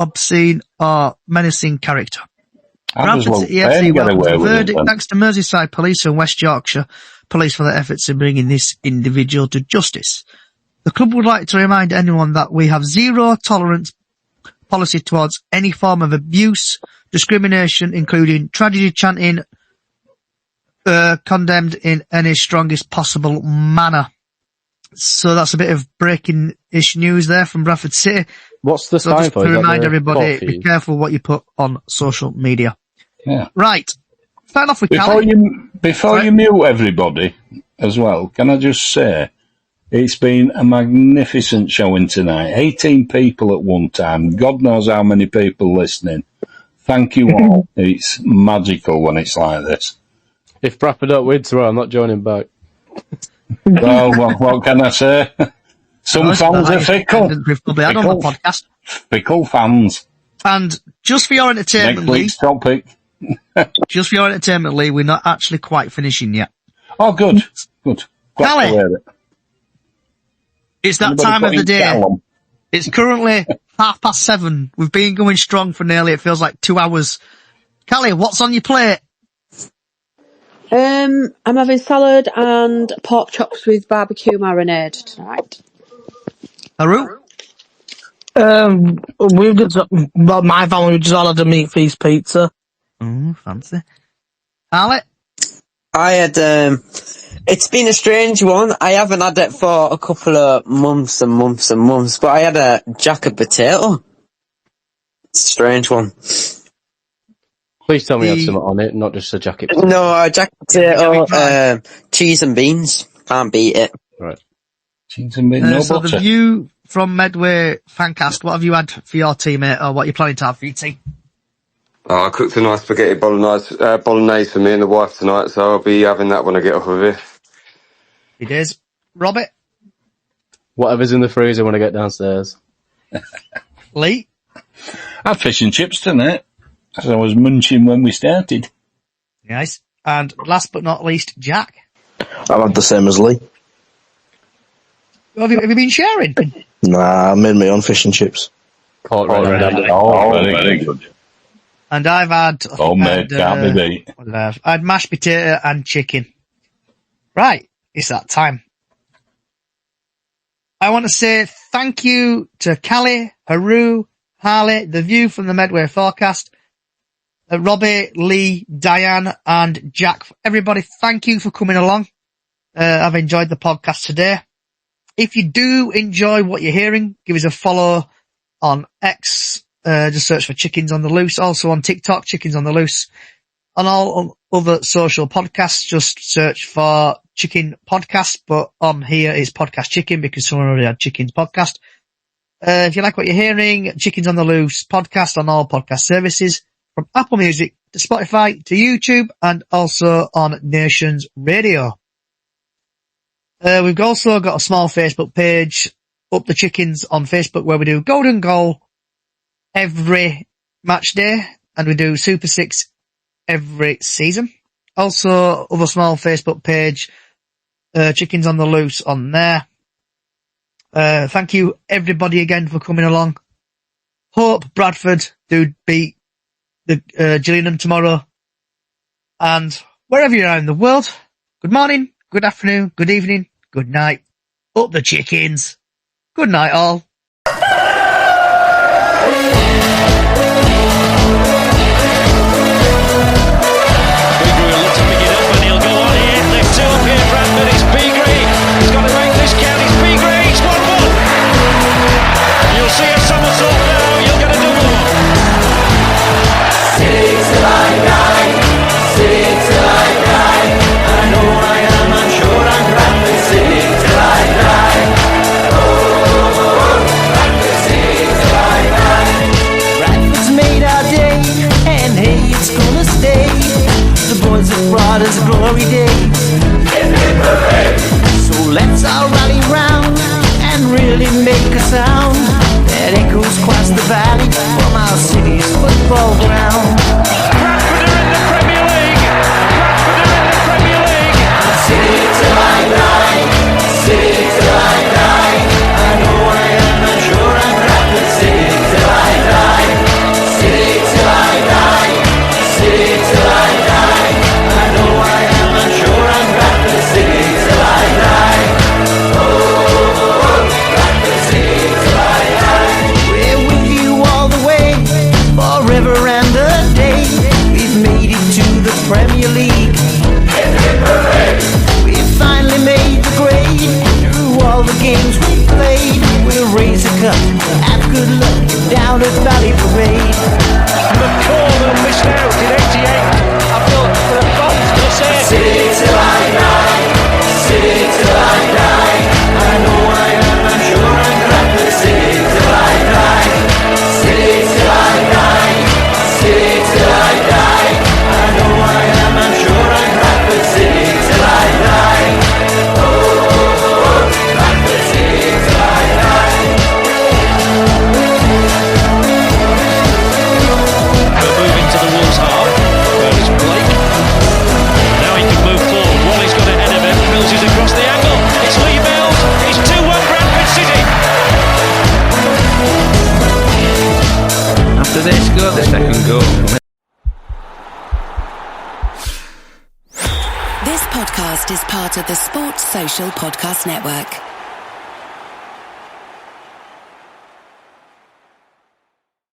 obscene, or menacing character. How does Bradford City Luke FC Payne get welcomes away the with it verdict then? thanks to Merseyside Police and West Yorkshire Police for their efforts in bringing this individual to justice. The club would like to remind anyone that we have zero tolerance policy towards any form of abuse, discrimination, including tragedy chanting, condemned in any strongest possible manner. So that's a bit of breaking-ish news there from Bradford City. What's the So sign just for? to Is that remind the everybody, court be feed? careful what you put on social media. Yeah. Right. Starting off with Before Cali. you mute everybody as well, can I just say, it's been a magnificent showing tonight. 18 people at one time. God knows how many people listening. Thank you all. It's magical when it's like this. If Bradford don't win tomorrow, I'm not joining back. Well, what can I say? Some fans are fickle. We've probably had on the podcast. Fickle fans. And just for your entertainment, Next week's topic. just for your entertainment, Lee, we're not actually quite finishing yet. Oh, good. Good. Glad Callie, to hear it. it's that Anybody time of the putting day. Callum? It's currently 7:30. We've been going strong for nearly, it feels like 2 hours. Callie, what's on your plate? I'm having salad and pork chops with barbecue marinade tonight. Haru? We've just, well, my family just all had a meat feast pizza. Fancy. Ale? I had, it's been a strange one. I haven't had it for a couple of months and months and months, but I had a jacket potato. It's a strange one. Please tell me you had something on it, not just a jacket. No, a jacket potato, cheese and beans. Can't beat it. Right. Cheese and beans, no So butter. the view from Medway Fancast, what have you had for your teammate, or what are you planning to have for your team? I cooked a nice spaghetti bolognese for me and the wife tonight, so I'll be having that when I get off of here. It is. Robert? Whatever's in the freezer when I get downstairs. Lee? I had fish and chips tonight, as I was munching when we started. Nice. And last but not least, Jack? I've had the same as Lee. Have you been sharing? Nah, I made my own fish and chips. Very good. And I've had... Homemade, can't be beat. I had mashed potato and chicken. Right, it's that time. I want to say thank you to Callie, Haru, Harley, The View from the Medway Forecast, Robbie, Lee, Diane, and Jack. Everybody, thank you for coming along. I've enjoyed the podcast today. If you do enjoy what you're hearing, give us a follow on X. Just search for Chickens on the Loose. Also on TikTok, Chickens on the Loose. On all other social podcasts, just search for Chicken Podcast. But on here it's Podcast Chicken because someone already had Chickens Podcast. If you like what you're hearing, Chickens on the Loose podcast on all podcast services, from Apple Music to Spotify to YouTube, and also on Nations Radio. We've also got a small Facebook page, Up the Chickens on Facebook, where we do Golden Goal every match day, and we do Super 6 every season. Also, other small Facebook page, Chickens on the Loose on there. Thank you everybody again for coming along. Hope Bradford do beat the Gillingham tomorrow. And wherever you are in the world, good morning, good afternoon, good evening, good night. Up the Chickens. Good night all. all the games we played with a razor cut. Have good luck down at Valley Parade. McCall missed out in 88. I feel for the funds to say City till I die, city till I die. I know I am, I'm sure I'm Bradford. City till I die, city till I die, city till I die. I know I am, I'm sure I'm Bradford. City till I die. Oh, Bradford City till I die. We're moving to the Wolves half. Where is Blake? Now he can move forward. Wally's got ahead of him. Mills is across the angle. It's Lee Mills. It's 2-1 Bradford City. After they score the second goal. This podcast is part of the Sports Social Podcast Network.